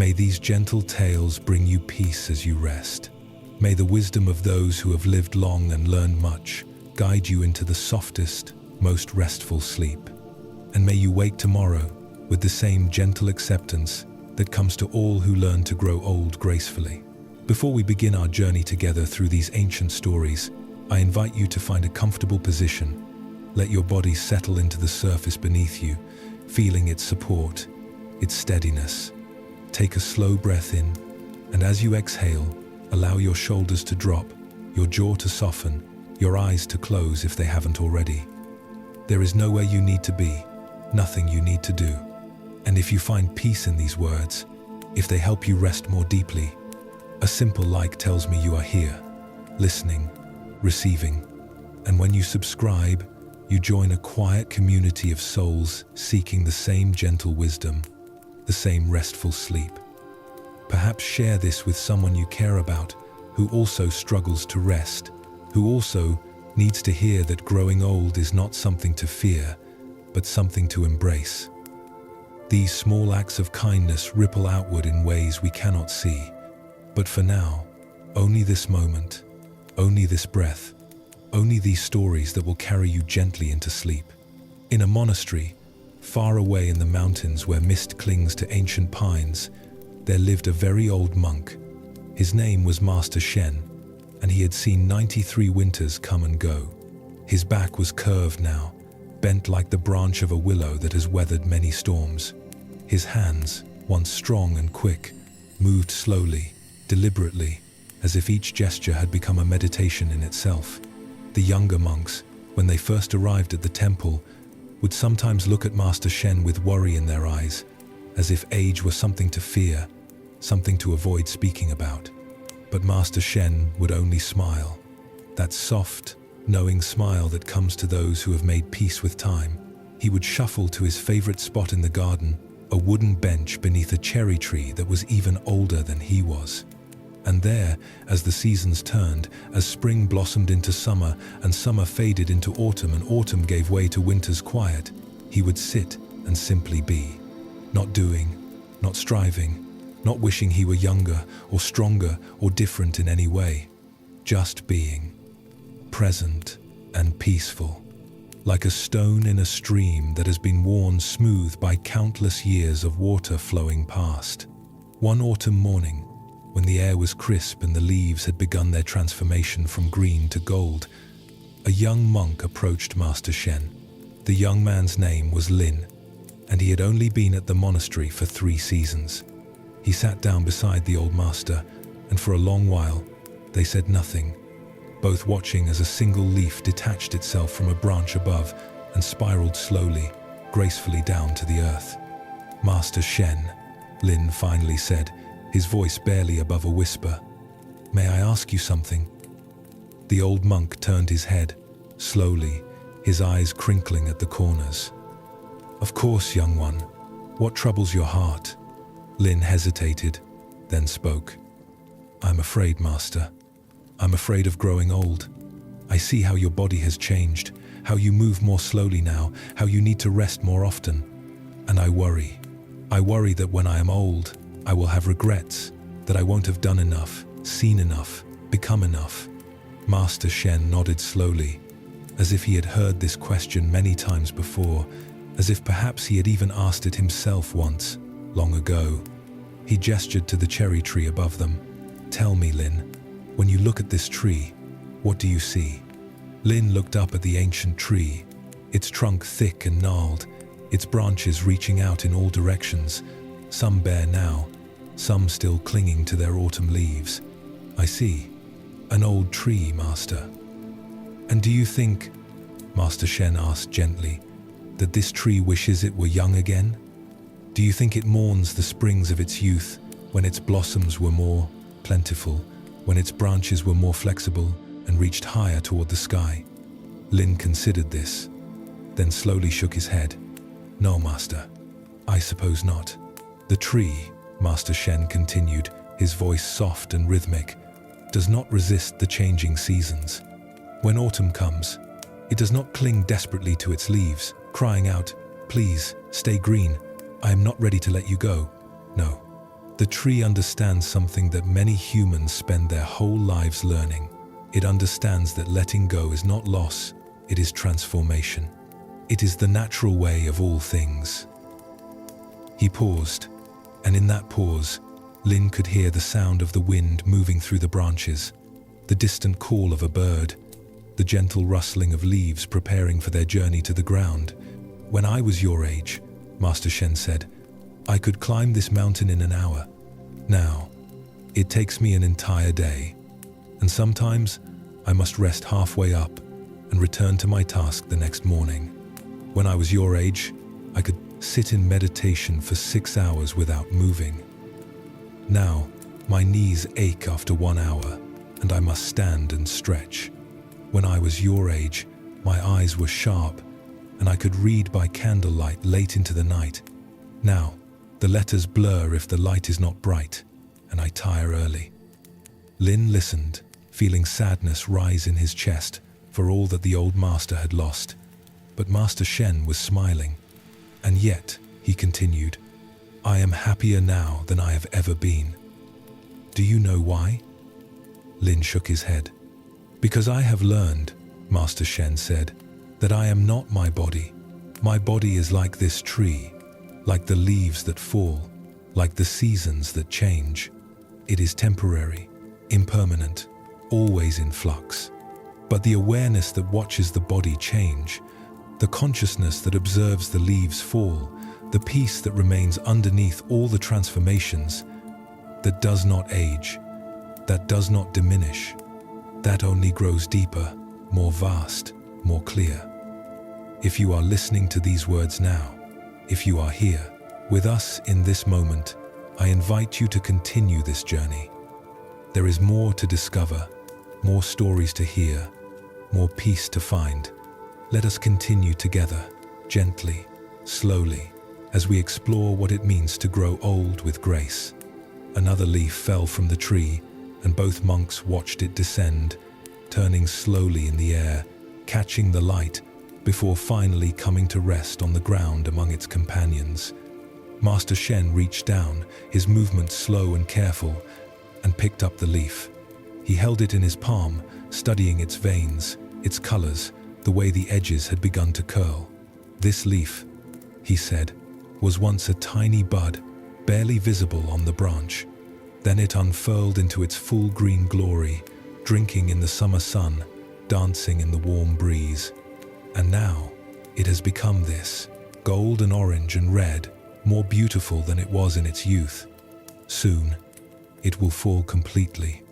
May these gentle tales bring you peace as you rest. May the wisdom of those who have lived long and learned much guide you into the softest, most restful sleep. And may you wake tomorrow with the same gentle acceptance that comes to all who learn to grow old gracefully. Before we begin our journey together through these ancient stories, I invite you to find a comfortable position. Let your body settle into the surface beneath you, feeling its support, its steadiness. Take a slow breath in, and as you exhale, allow your shoulders to drop, your jaw to soften, your eyes to close if they haven't already. There is nowhere you need to be, nothing you need to do. And if you find peace in these words, if they help you rest more deeply, a simple like tells me you are here, listening, receiving. And when you subscribe, you join a quiet community of souls seeking the same gentle wisdom, the same restful sleep. Perhaps share this with someone you care about who also struggles to rest, who also needs to hear that growing old is not something to fear, but something to embrace. These small acts of kindness ripple outward in ways we cannot see. But for now, only this moment, only this breath, only these stories that will carry you gently into sleep. In a monastery, far away in the mountains where mist clings to ancient pines, there lived a very old monk. His name was Master Shen, and he had seen 93 winters come and go. His back was curved now, bent like the branch of a willow that has weathered many storms. His hands, once strong and quick, moved slowly, deliberately, as if each gesture had become a meditation in itself. The younger monks, when they first arrived at the temple, would sometimes look at Master Shen with worry in their eyes, as if age were something to fear, something to avoid speaking about. But Master Shen would only smile, that soft, knowing smile that comes to those who have made peace with time. He would shuffle to his favorite spot in the garden, a wooden bench beneath a cherry tree that was even older than he was. And there, as the seasons turned, as spring blossomed into summer and summer faded into autumn and autumn gave way to winter's quiet, he would sit and simply be. Not doing, not striving, not wishing he were younger or stronger or different in any way. Just being. Present and peaceful. Like a stone in a stream that has been worn smooth by countless years of water flowing past. One autumn morning, when the air was crisp and the leaves had begun their transformation from green to gold, a young monk approached Master Shen. The young man's name was Lin, and he had only been at the monastery for 3 seasons. He sat down beside the old master, and for a long while, they said nothing, both watching as a single leaf detached itself from a branch above and spiraled slowly, gracefully down to the earth. "Master Shen," Lin finally said, his voice barely above a whisper, "may I ask you something?" The old monk turned his head, slowly, his eyes crinkling at the corners. "Of course, young one. What troubles your heart?" Lin hesitated, then spoke. "I'm afraid, Master. I'm afraid of growing old. I see how your body has changed, how you move more slowly now, how you need to rest more often. And I worry. I worry that when I am old, I will have regrets, that I won't have done enough, seen enough, become enough." Master Shen nodded slowly, as if he had heard this question many times before, as if perhaps he had even asked it himself once, long ago. He gestured to the cherry tree above them. "Tell me, Lin, when you look at this tree, what do you see?" Lin looked up at the ancient tree, its trunk thick and gnarled, its branches reaching out in all directions, some bare now, some still clinging to their autumn leaves. "I see. An old tree, Master." "And do you think," Master Shen asked gently, "that this tree wishes it were young again? Do you think it mourns the springs of its youth, when its blossoms were more plentiful, when its branches were more flexible and reached higher toward the sky?" Lin considered this, then slowly shook his head. "No, Master, I suppose not. The tree," Master Shen continued, his voice soft and rhythmic, "does not resist the changing seasons. When autumn comes, it does not cling desperately to its leaves, crying out, 'Please, stay green. I am not ready to let you go.' No. The tree understands something that many humans spend their whole lives learning. It understands that letting go is not loss, it is transformation. It is the natural way of all things. He paused, and in that pause, Lin could hear the sound of the wind moving through the branches, the distant call of a bird, the gentle rustling of leaves preparing for their journey to the ground. When I was your age, Master Shen said, I could climb this mountain in an hour. Now, it takes me an entire day, and sometimes I must rest halfway up and return to my task the next morning. When I was your age, I could sit in meditation for 6 hours without moving. Now, my knees ache after 1 hour, and I must stand and stretch. When I was your age, my eyes were sharp, and I could read by candlelight late into the night. Now, the letters blur if the light is not bright, and I tire early. Lin listened, feeling sadness rise in his chest for all that the old master had lost. But Master Shen was smiling. And yet, he continued, I am happier now than I have ever been. Do you know why? Lin shook his head. Because I have learned, Master Shen said, that I am not my body. My body is like this tree, like the leaves that fall, like the seasons that change. It is temporary, impermanent, always in flux. But the awareness that watches the body change, the consciousness that observes the leaves fall, the peace that remains underneath all the transformations, that does not age, that does not diminish, that only grows deeper, more vast, more clear. If you are listening to these words now, if you are here, with us in this moment, I invite you to continue this journey. There is more to discover, more stories to hear, more peace to find. Let us continue together, gently, slowly, as we explore what it means to grow old with grace. Another leaf fell from the tree, and both monks watched it descend, turning slowly in the air, catching the light, before finally coming to rest on the ground among its companions. Master Shen reached down, his movements slow and careful, and picked up the leaf. He held it in his palm, studying its veins, its colors, the way the edges had begun to curl. This leaf, he said, was once a tiny bud, barely visible on the branch. Then it unfurled into its full green glory, drinking in the summer sun, dancing in the warm breeze. And now, it has become this, gold and orange and red, more beautiful than it was in its youth. Soon, it will fall completely,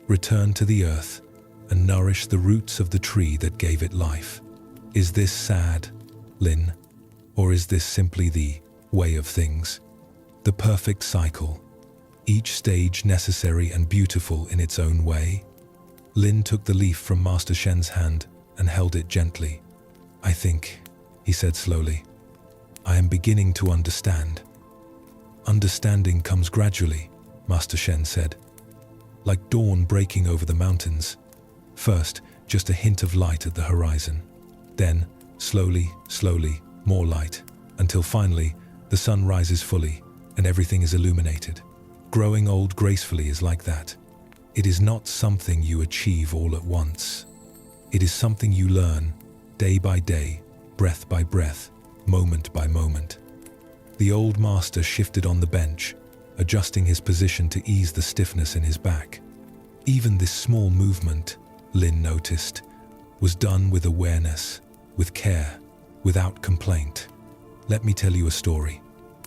return to the earth, and nourish the roots of the tree that gave it life. Is this sad, Lin? Or is this simply the way of things? The perfect cycle, each stage necessary and beautiful in its own way? Lin took the leaf from Master Shen's hand and held it gently. I think, he said slowly, I am beginning to understand. Understanding comes gradually, Master Shen said, like dawn breaking over the mountains. First, just a hint of light at the horizon. Then, slowly, more light, until finally, the sun rises fully and everything is illuminated. Growing old gracefully is like that. It is not something you achieve all at once. It is something you learn, day by day, breath by breath, moment by moment. The old master shifted on the bench, adjusting his position to ease the stiffness in his back. Even this small movement, Lin noticed, was done with awareness, with care, without complaint. Let me tell you a story,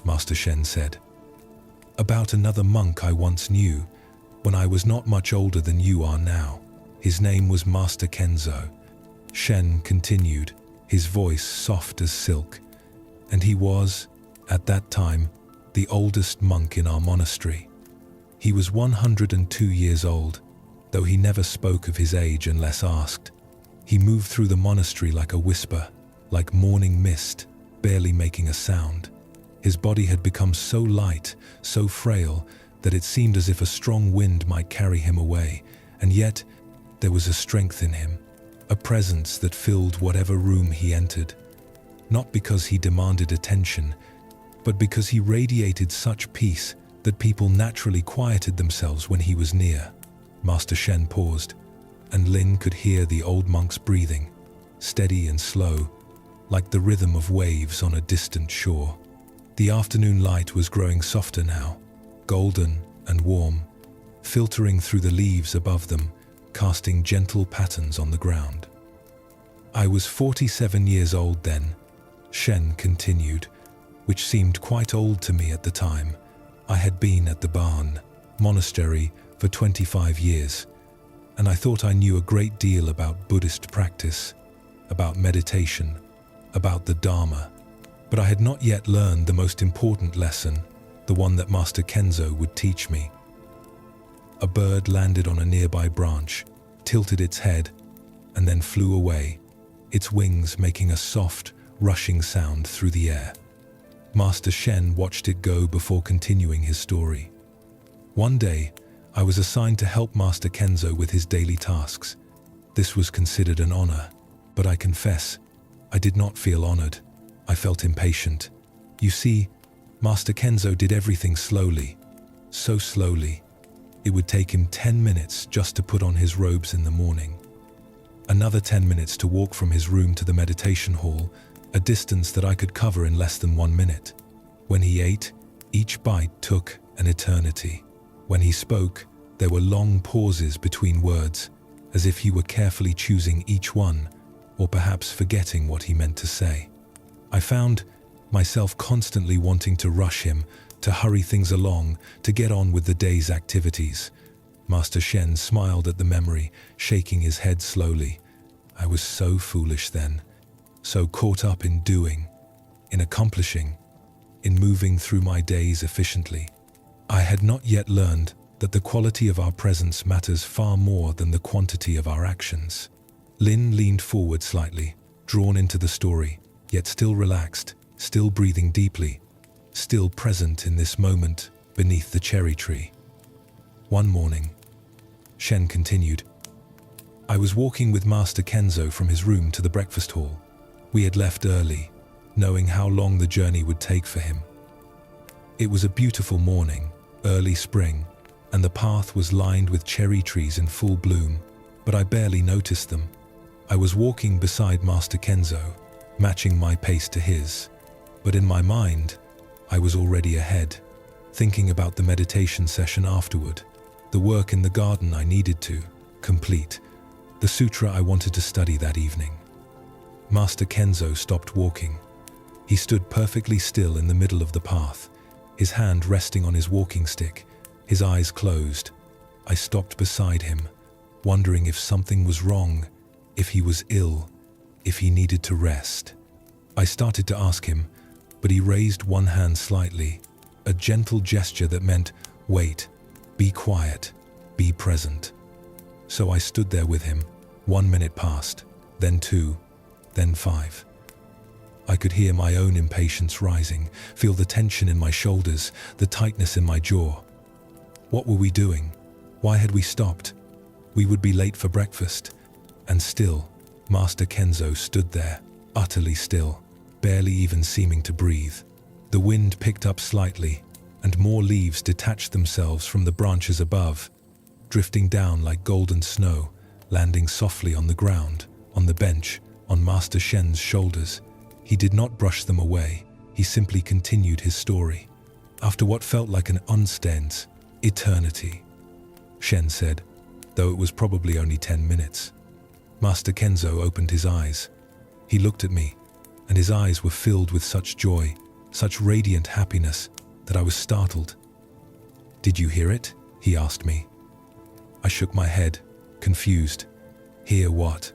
Master Shen said. About another monk I once knew, when I was not much older than you are now. His name was Master Kenzo. Shen continued, his voice soft as silk, and he was, at that time, the oldest monk in our monastery. He was 102 years old, though he never spoke of his age unless asked. He moved through the monastery like a whisper, like morning mist, barely making a sound. His body had become so light, so frail, that it seemed as if a strong wind might carry him away, and yet there was a strength in him, a presence that filled whatever room he entered. Not because he demanded attention, but because he radiated such peace that people naturally quieted themselves when he was near. Master Shen paused, and Lin could hear the old monk's breathing, steady and slow, like the rhythm of waves on a distant shore. The afternoon light was growing softer now, golden and warm, filtering through the leaves above them, casting gentle patterns on the ground. I was 47 years old then, Shen continued, which seemed quite old to me at the time. I had been at the Barn monastery for 25 years, and I thought I knew a great deal about Buddhist practice, about meditation, about the Dharma, but I had not yet learned the most important lesson, the one that Master Kenzo would teach me. A bird landed on a nearby branch, tilted its head, and then flew away, its wings making a soft, rushing sound through the air. Master Shen watched it go before continuing his story. One day, I was assigned to help Master Kenzo with his daily tasks. This was considered an honor, but I confess, I did not feel honored. I felt impatient. You see, Master Kenzo did everything slowly, so slowly. It would take him 10 minutes just to put on his robes in the morning. Another 10 minutes to walk from his room to the meditation hall, a distance that I could cover in less than 1 minute. When he ate, each bite took an eternity. When he spoke, there were long pauses between words, as if he were carefully choosing each one, or perhaps forgetting what he meant to say. I found myself constantly wanting to rush him, to hurry things along, to get on with the day's activities. Master Shen smiled at the memory, shaking his head slowly. I was so foolish then, so caught up in doing, in accomplishing, in moving through my days efficiently. I had not yet learned that the quality of our presence matters far more than the quantity of our actions. Lin leaned forward slightly, drawn into the story, yet still relaxed, still breathing deeply, still present in this moment beneath the cherry tree. One morning, Shen continued, I was walking with Master Kenzo from his room to the breakfast hall. We had left early, knowing how long the journey would take for him. It was a beautiful morning, early spring, and the path was lined with cherry trees in full bloom, but I barely noticed them. I was walking beside Master Kenzo, matching my pace to his, but in my mind, I was already ahead, thinking about the meditation session afterward, the work in the garden I needed to complete, the sutra I wanted to study that evening. Master Kenzo stopped walking. He stood perfectly still in the middle of the path, his hand resting on his walking stick, his eyes closed. I stopped beside him, wondering if something was wrong, if he was ill, if he needed to rest. I started to ask him, but he raised one hand slightly, a gentle gesture that meant, wait, be quiet, be present. So I stood there with him. 1 minute passed, then 2, then 5. I could hear my own impatience rising, feel the tension in my shoulders, the tightness in my jaw. What were we doing? Why had we stopped? We would be late for breakfast. And still, Master Kenzo stood there, utterly still, barely even seeming to breathe. The wind picked up slightly, and more leaves detached themselves from the branches above, drifting down like golden snow, landing softly on the ground, on the bench, on Master Shen's shoulders. He did not brush them away, he simply continued his story. After what felt like an unstained eternity, Shen said, though it was probably only 10 minutes. Master Kenzo opened his eyes. He looked at me, and his eyes were filled with such joy, such radiant happiness, that I was startled. Did you hear it? He asked me. I shook my head, confused. Hear what,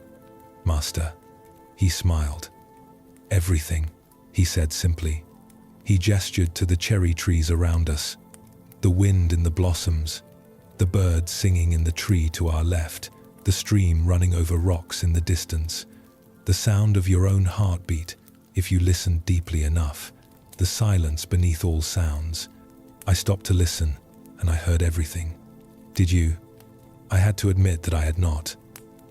Master? He smiled. Everything, he said simply. He gestured to the cherry trees around us, the wind in the blossoms, the birds singing in the tree to our left, the stream running over rocks in the distance, the sound of your own heartbeat, if you listened deeply enough, the silence beneath all sounds. I stopped to listen, and I heard everything. Did you? I had to admit that I had not.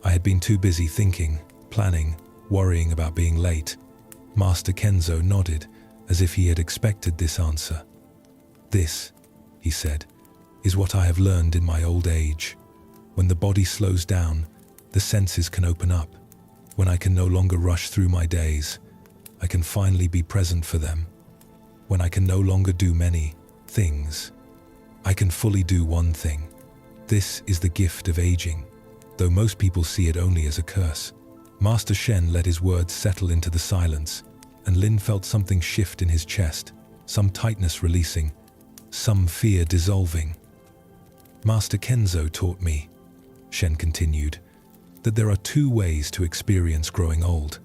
I had been too busy thinking, planning, worrying about being late. Master Kenzo nodded, as if he had expected this answer. This, he said, is what I have learned in my old age. When the body slows down, the senses can open up. When I can no longer rush through my days, I can finally be present for them. When I can no longer do many things, I can fully do one thing. This is the gift of aging, though most people see it only as a curse. Master Shen let his words settle into the silence, and Lin felt something shift in his chest, some tightness releasing, some fear dissolving. Master Kenzo taught me, Shen continued, that there are two ways to experience growing old.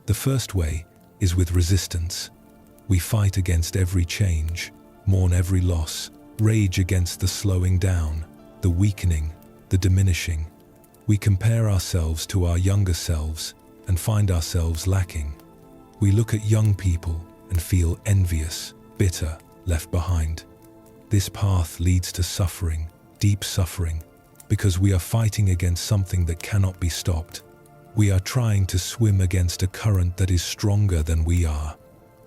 The first way is with resistance. We fight against every change, mourn every loss, rage against the slowing down, the weakening, the diminishing. We compare ourselves to our younger selves and find ourselves lacking. We look at young people and feel envious, bitter, left behind. This path leads to suffering, deep suffering, because we are fighting against something that cannot be stopped. We are trying to swim against a current that is stronger than we are.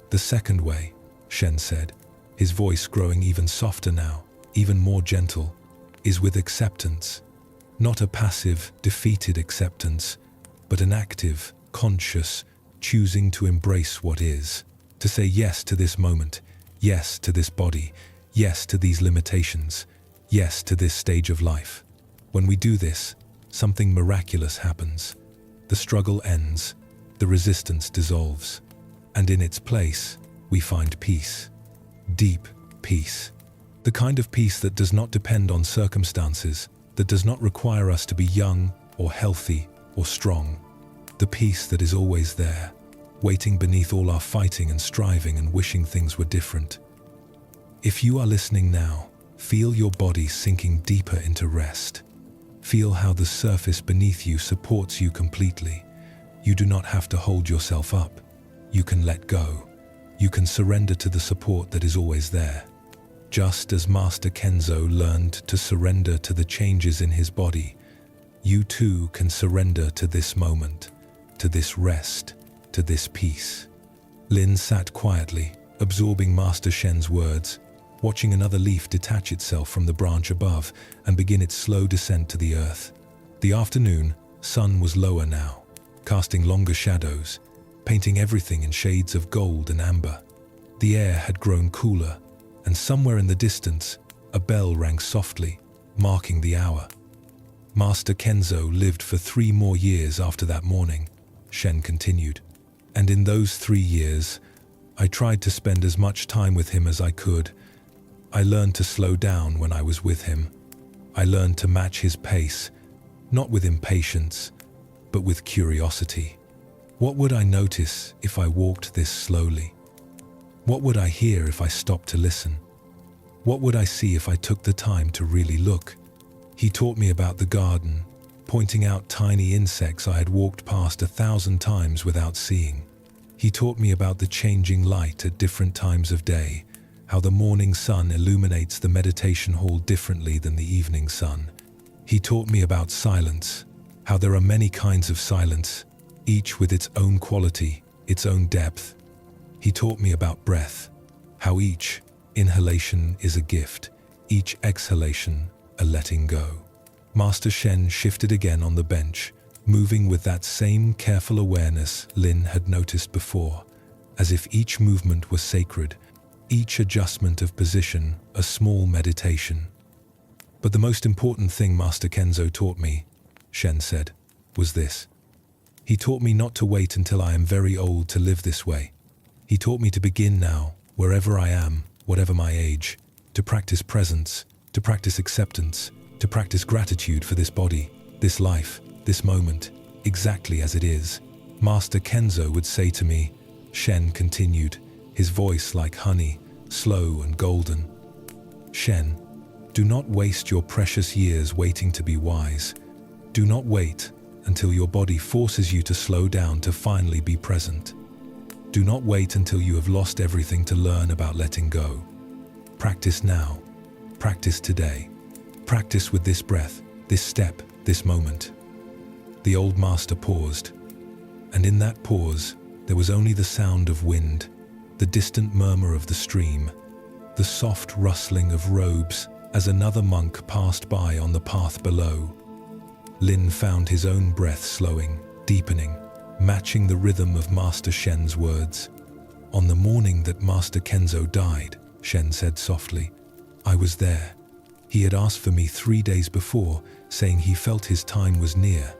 The second way, Shen said, his voice growing even softer now, even more gentle, is with acceptance. Not a passive, defeated acceptance, but an active, conscious, choosing to embrace what is, to say yes to this moment, yes to this body, yes to these limitations, yes to this stage of life. When we do this, something miraculous happens. The struggle ends, the resistance dissolves, and in its place, we find peace. Deep peace. The kind of peace that does not depend on circumstances, that does not require us to be young or healthy or strong. The peace that is always there, waiting beneath all our fighting and striving and wishing things were different. If you are listening now, feel your body sinking deeper into rest. Feel how the surface beneath you supports you completely. You do not have to hold yourself up. You can let go. You can surrender to the support that is always there. Just as Master Kenzo learned to surrender to the changes in his body, you too can surrender to this moment, to this rest, to this peace. Lin sat quietly, absorbing Master Shen's words, watching another leaf detach itself from the branch above and begin its slow descent to the earth. The afternoon sun was lower now, casting longer shadows, painting everything in shades of gold and amber. The air had grown cooler, and somewhere in the distance, a bell rang softly, marking the hour. Master Kenzo lived for 3 more years after that morning, Shen continued. And in those 3 years, I tried to spend as much time with him as I could. I learned to slow down when I was with him. I learned to match his pace, not with impatience, but with curiosity. What would I notice if I walked this slowly? What would I hear if I stopped to listen? What would I see if I took the time to really look? He taught me about the garden, pointing out tiny insects I had walked past 1,000 times without seeing. He taught me about the changing light at different times of day, how the morning sun illuminates the meditation hall differently than the evening sun. He taught me about silence, how there are many kinds of silence, each with its own quality, its own depth. He taught me about breath, how each inhalation is a gift, each exhalation a letting go. Master Shen shifted again on the bench, moving with that same careful awareness Lin had noticed before, as if each movement was sacred, each adjustment of position a small meditation. But the most important thing Master Kenzo taught me, Shen said, was this. He taught me not to wait until I am very old to live this way. He taught me to begin now, wherever I am, whatever my age, to practice presence, to practice acceptance, to practice gratitude for this body, this life, this moment, exactly as it is. Master Kenzo would say to me, Shen continued, his voice like honey, slow and golden. Shen, do not waste your precious years waiting to be wise. Do not wait until your body forces you to slow down to finally be present. Do not wait until you have lost everything to learn about letting go. Practice now. Practice today. Practice with this breath, this step, this moment. The old master paused, and in that pause, there was only the sound of wind, the distant murmur of the stream, the soft rustling of robes as another monk passed by on the path below. Lin found his own breath slowing, deepening, matching the rhythm of Master Shen's words. "On the morning that Master Kenzo died," Shen said softly, "I was there. He had asked for me 3 days before, saying he felt his time was near.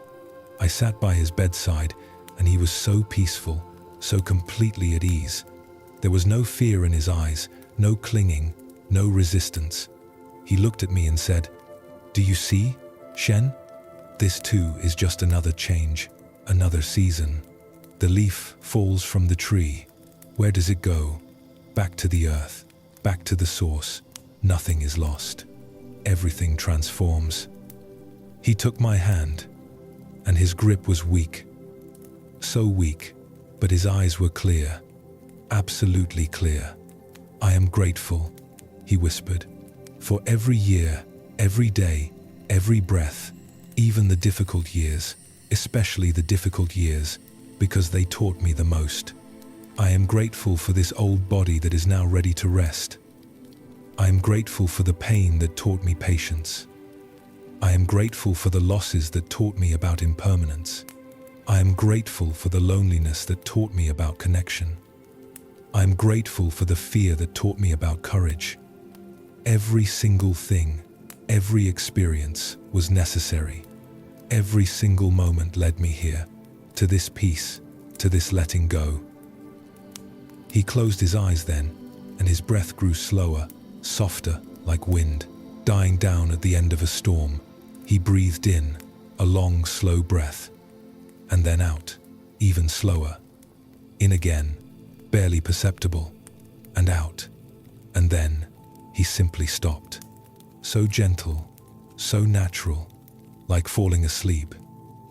I sat by his bedside, and he was so peaceful, so completely at ease. There was no fear in his eyes, no clinging, no resistance. He looked at me and said, 'Do you see, Shen? This too is just another change, another season. The leaf falls from the tree. Where does it go? Back to the earth, back to the source. Nothing is lost. Everything transforms.' He took my hand, and his grip was weak. So weak, but his eyes were clear, absolutely clear. 'I am grateful,' he whispered, 'for every year, every day, every breath, even the difficult years, especially the difficult years, because they taught me the most. I am grateful for this old body that is now ready to rest. I am grateful for the pain that taught me patience. I am grateful for the losses that taught me about impermanence. I am grateful for the loneliness that taught me about connection. I am grateful for the fear that taught me about courage. Every single thing, every experience was necessary. Every single moment led me here, to this peace, to this letting go.' He closed his eyes then, and his breath grew slower, softer, like wind, dying down at the end of a storm. He breathed in, a long, slow breath, and then out, even slower. In again, barely perceptible, and out, and then he simply stopped. So gentle, so natural, like falling asleep,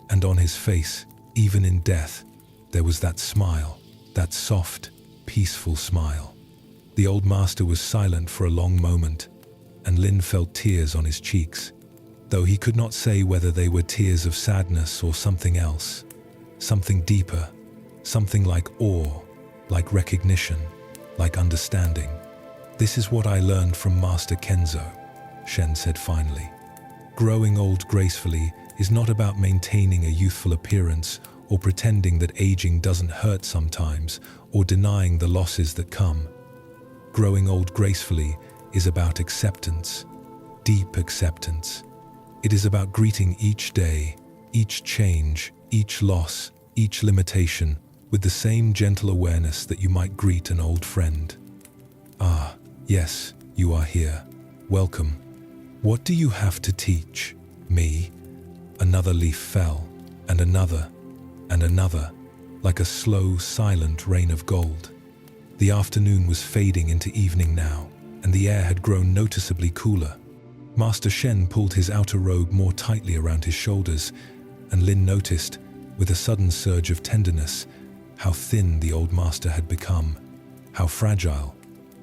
and on his face, even in death, there was that smile, that soft, peaceful smile. The old master was silent for a long moment, and Lin felt tears on his cheeks, though he could not say whether they were tears of sadness or something else, something deeper, something like awe, like recognition, like understanding. "This is what I learned from Master Kenzo," Shen said finally. "Growing old gracefully is not about maintaining a youthful appearance or pretending that aging doesn't hurt sometimes or denying the losses that come. Growing old gracefully is about acceptance, deep acceptance. It is about greeting each day, each change, each loss, each limitation with the same gentle awareness that you might greet an old friend. 'Ah, yes, you are here. Welcome. What do you have to teach me?' Another leaf fell, and another, like a slow, silent rain of gold. The afternoon was fading into evening now, and the air had grown noticeably cooler. Master Shen pulled his outer robe more tightly around his shoulders, and Lin noticed, with a sudden surge of tenderness, how thin the old master had become, how fragile,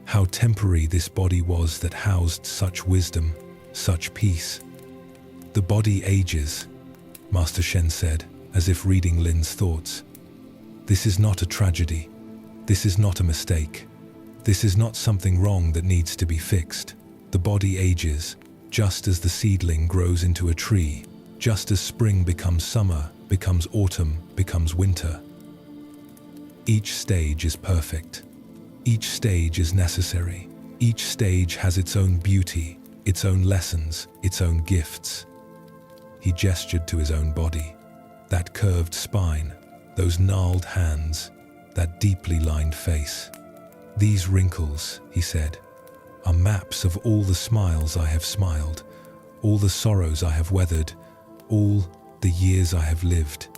how temporary this body was that housed such wisdom, such peace. "The body ages," Master Shen said, as if reading Lin's thoughts. "This is not a tragedy. This is not a mistake. This is not something wrong that needs to be fixed. The body ages, just as the seedling grows into a tree, just as spring becomes summer, becomes autumn, becomes winter. Each stage is perfect. Each stage is necessary. Each stage has its own beauty, its own lessons, its own gifts." He gestured to his own body, that curved spine, those gnarled hands, that deeply lined face. "These wrinkles," he said, "are maps of all the smiles I have smiled, all the sorrows I have weathered, all the years I have lived.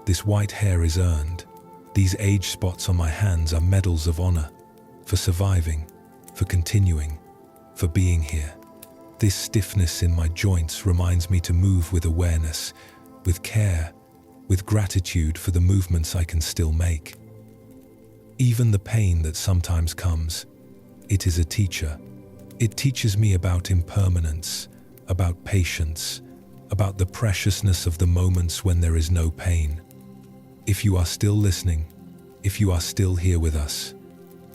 This white hair is earned. These age spots on my hands are medals of honor, for surviving, for continuing, for being here. This stiffness in my joints reminds me to move with awareness, with care, with gratitude for the movements I can still make. Even the pain that sometimes comes, it is a teacher. It teaches me about impermanence, about patience, about the preciousness of the moments when there is no pain. If you are still listening, if you are still here with us,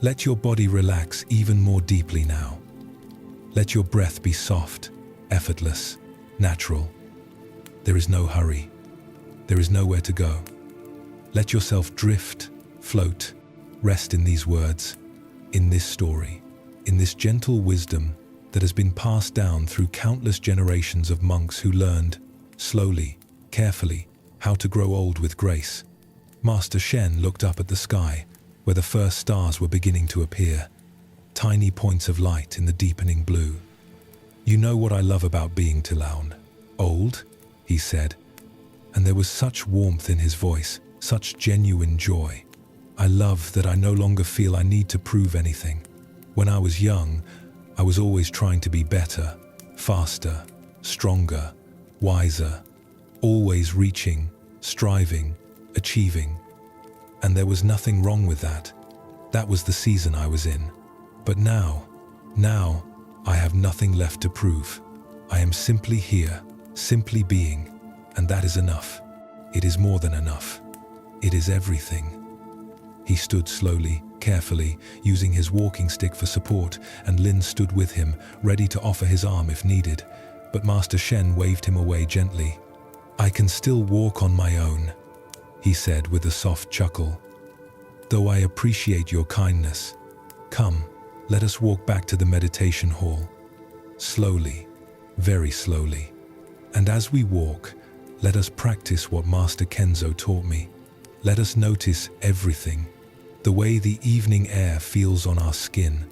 Let your body relax even more deeply now. Let your breath be soft, effortless, natural. There is no hurry. There is nowhere to go. Let yourself drift, float, rest in these words, in this story, in this gentle wisdom that has been passed down through countless generations of monks who learned, slowly, carefully, how to grow old with grace. Master Shen looked up at the sky, where the first stars were beginning to appear, tiny points of light in the deepening blue. "You know what I love about being Tilaun? Old," he said, and there was such warmth in his voice, such genuine joy. "I love that I no longer feel I need to prove anything. When I was young, I was always trying to be better, faster, stronger, wiser, always reaching, striving, achieving. And there was nothing wrong with that. That was the season I was in. But now, I have nothing left to prove. I am simply here, simply being, and that is enough. It is more than enough. It is everything." He stood slowly, carefully, using his walking stick for support, and Lin stood with him, ready to offer his arm if needed. But Master Shen waved him away gently. "I can still walk on my own," he said with a soft chuckle. "Though I appreciate your kindness. Come, let us walk back to the meditation hall. Slowly, very slowly. And as we walk, let us practice what Master Kenzo taught me. Let us notice everything. The way the evening air feels on our skin,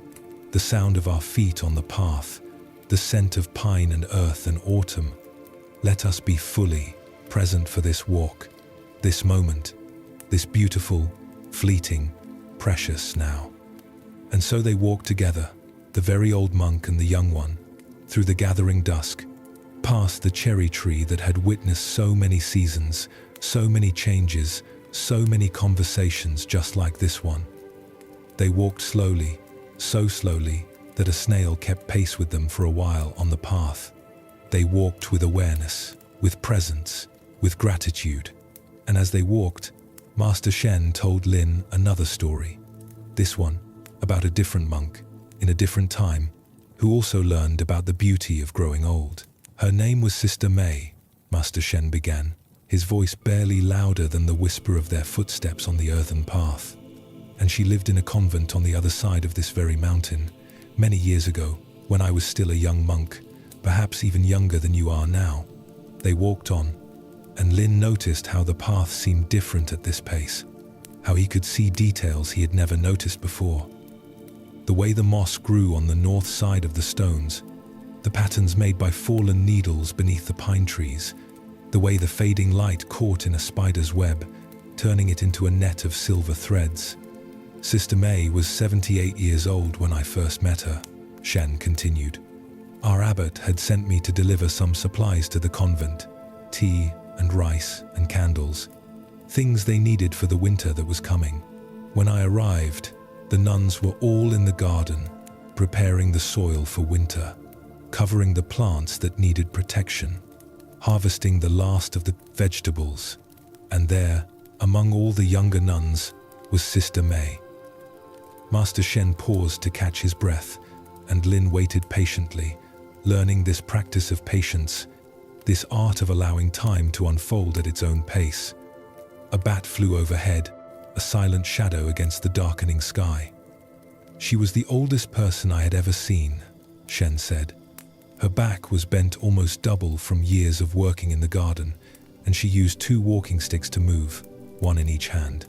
the sound of our feet on the path, the scent of pine and earth and autumn. Let us be fully present for this walk, this moment, this beautiful, fleeting, precious now." And so they walked together, the very old monk and the young one, through the gathering dusk, past the cherry tree that had witnessed so many seasons, so many changes, so many conversations just like this one. They walked slowly, so slowly that a snail kept pace with them for a while on the path. They walked with awareness, with presence, with gratitude. And as they walked, Master Shen told Lin another story. This one, about a different monk, in a different time, who also learned about the beauty of growing old. "Her name was Sister May," Master Shen began, his voice barely louder than the whisper of their footsteps on the earthen path. "And she lived in a convent on the other side of this very mountain, many years ago, when I was still a young monk, perhaps even younger than you are now." They walked on, and Lin noticed how the path seemed different at this pace, how he could see details he had never noticed before. The way the moss grew on the north side of the stones, the patterns made by fallen needles beneath the pine trees, the way the fading light caught in a spider's web, turning it into a net of silver threads. "Sister May was 78 years old when I first met her," Shen continued. "Our abbot had sent me to deliver some supplies to the convent, tea and rice and candles, things they needed for the winter that was coming. When I arrived, the nuns were all in the garden, preparing the soil for winter, covering the plants that needed protection, harvesting the last of the vegetables. And there, among all the younger nuns, was Sister May." Master Shen paused to catch his breath, and Lin waited patiently, learning this practice of patience, this art of allowing time to unfold at its own pace. A bat flew overhead, a silent shadow against the darkening sky. "She was the oldest person I had ever seen," Shen said. Her back was bent almost double from years of working in the garden, and she used 2 walking sticks to move, one in each hand.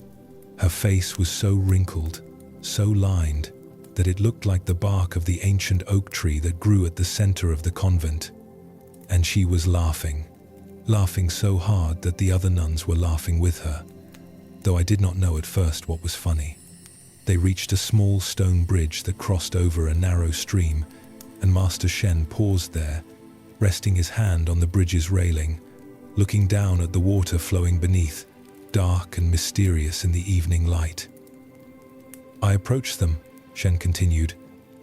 Her face was so wrinkled, so lined, that it looked like the bark of the ancient oak tree that grew at the center of the convent. And she was laughing so hard that the other nuns were laughing with her, though I did not know at first what was funny. They reached a small stone bridge that crossed over a narrow stream, and Master Shen paused there, resting his hand on the bridge's railing, looking down at the water flowing beneath, dark and mysterious in the evening light. "I approached them," Shen continued,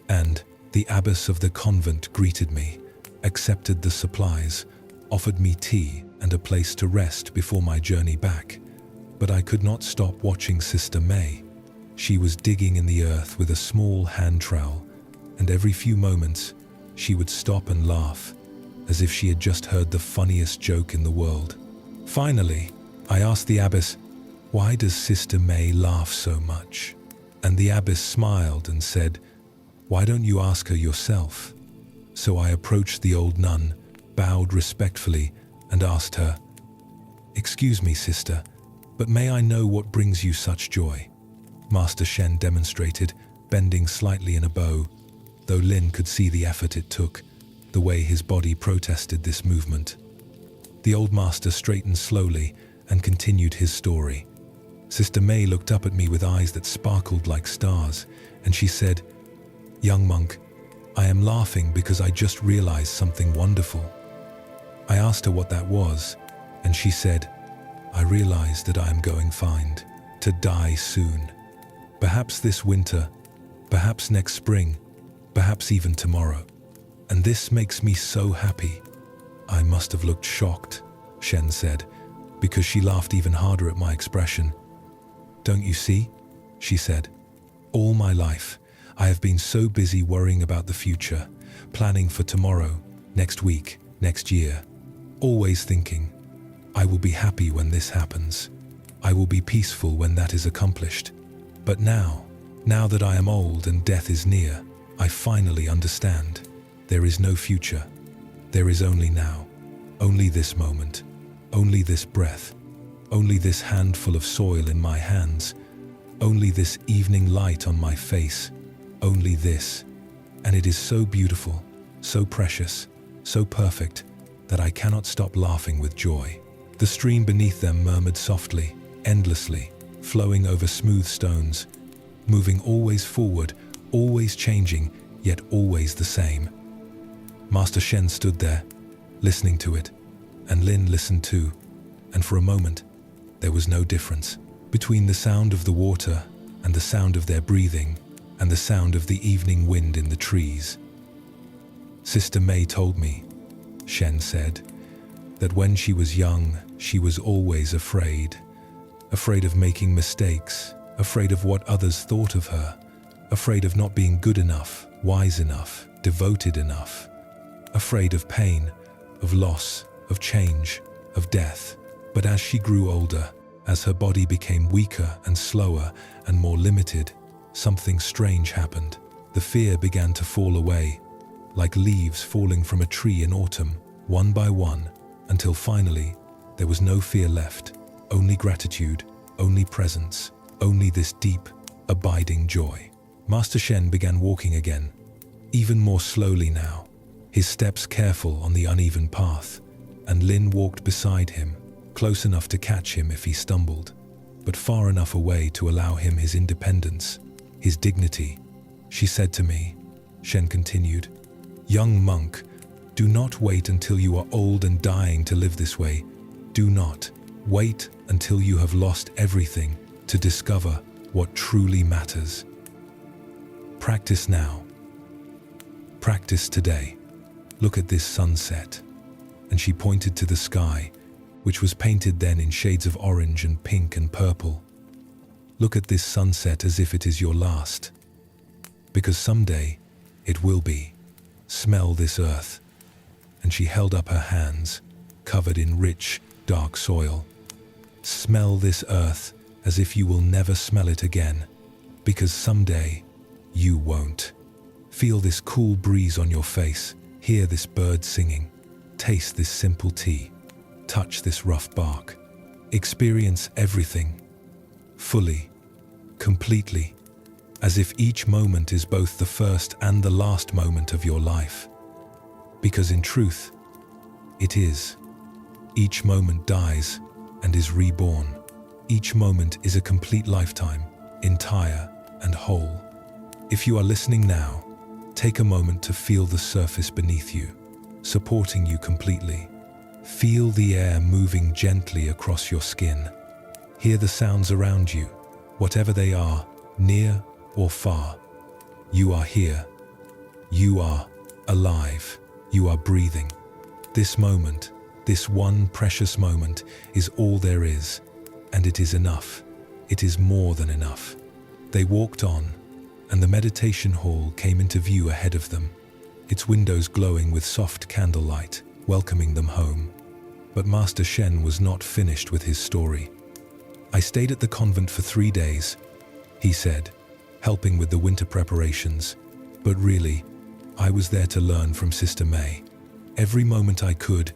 "and the abbess of the convent greeted me, accepted the supplies, offered me tea and a place to rest before my journey back. But I could not stop watching Sister May. She was digging in the earth with a small hand trowel, and every few moments she would stop and laugh, as if she had just heard the funniest joke in the world. Finally, I asked the abbess, "Why does Sister May laugh so much?" And the abbess smiled and said, "Why don't you ask her yourself?" So I approached the old nun, bowed respectfully, and asked her, "Excuse me, sister, but may I know what brings you such joy?" Master Shen demonstrated, bending slightly in a bow, though Lin could see the effort it took, the way his body protested this movement. The old master straightened slowly and continued his story. Sister May looked up at me with eyes that sparkled like stars, and she said, "Young monk, I am laughing because I just realized something wonderful." I asked her what that was, and she said, "I realized that I am going to die soon. Perhaps this winter, perhaps next spring, perhaps even tomorrow. And this makes me so happy." I must have looked shocked, Shen said, because she laughed even harder at my expression. "Don't you see?" she said. "All my life, I have been so busy worrying about the future, planning for tomorrow, next week, next year, always thinking, I will be happy when this happens. I will be peaceful when that is accomplished. But now that I am old and death is near, I finally understand. There is no future. There is only now, only this moment, only this breath, only this handful of soil in my hands, only this evening light on my face, only this. And it is so beautiful, so precious, so perfect, that I cannot stop laughing with joy." The stream beneath them murmured softly, endlessly, flowing over smooth stones, moving always forward, always changing, yet always the same. Master Shen stood there, listening to it, and Lin listened too, and for a moment, there was no difference between the sound of the water and the sound of their breathing and the sound of the evening wind in the trees. "Sister May told me," Shen said, "that when she was young, she was always afraid of making mistakes, afraid of what others thought of her, afraid of not being good enough, wise enough, devoted enough, afraid of pain, of loss, of change, of death. But as she grew older, as her body became weaker and slower and more limited, something strange happened. The fear began to fall away, like leaves falling from a tree in autumn, one by one, until finally there was no fear left, only gratitude, only presence, only this deep, abiding joy." Master Shen began walking again, even more slowly now, his steps careful on the uneven path, and Lin walked beside him, close enough to catch him if he stumbled, but far enough away to allow him his independence, his dignity. "She said to me," Shen continued, "Young monk, do not wait until you are old and dying to live this way. Do not wait until you have lost everything to discover what truly matters. Practice now. Practice today. Look at this sunset." And she pointed to the sky, which was painted then in shades of orange and pink and purple. "Look at this sunset as if it is your last. Because someday it will be. Smell this earth." And she held up her hands, covered in rich, dark soil. "Smell this earth as if you will never smell it again, because someday you won't. Feel this cool breeze on your face, hear this bird singing, taste this simple tea, touch this rough bark. Experience everything, fully, completely, as if each moment is both the first and the last moment of your life. Because in truth, it is. Each moment dies and is reborn. Each moment is a complete lifetime, entire and whole. If you are listening now, take a moment to feel the surface beneath you, supporting you completely. Feel the air moving gently across your skin. Hear the sounds around you, whatever they are, near or far. You are here. You are alive. You are breathing. This moment, this one precious moment, is all there is, and it is enough. It is more than enough. They walked on, and the meditation hall came into view ahead of them, its windows glowing with soft candlelight, welcoming them home. But Master Shen was not finished with his story. "I stayed at the convent for 3 days," he said, helping with the winter preparations. "But really, I was there to learn from Sister May. Every moment I could,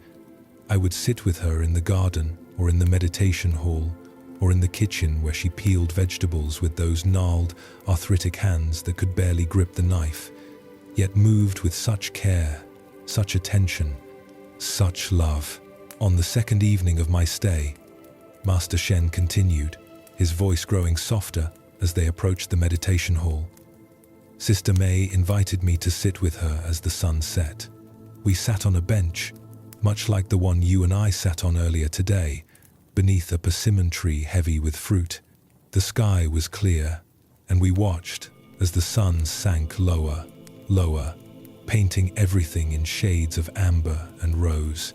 I would sit with her in the garden or in the meditation hall or in the kitchen where she peeled vegetables with those gnarled, arthritic hands that could barely grip the knife, yet moved with such care, such attention, such love." On the second evening of my stay, Master Shen continued, his voice growing softer as they approached the meditation hall. "Sister May invited me to sit with her as the sun set. We sat on a bench, much like the one you and I sat on earlier today, beneath a persimmon tree heavy with fruit. The sky was clear, and we watched as the sun sank lower, lower, painting everything in shades of amber and rose.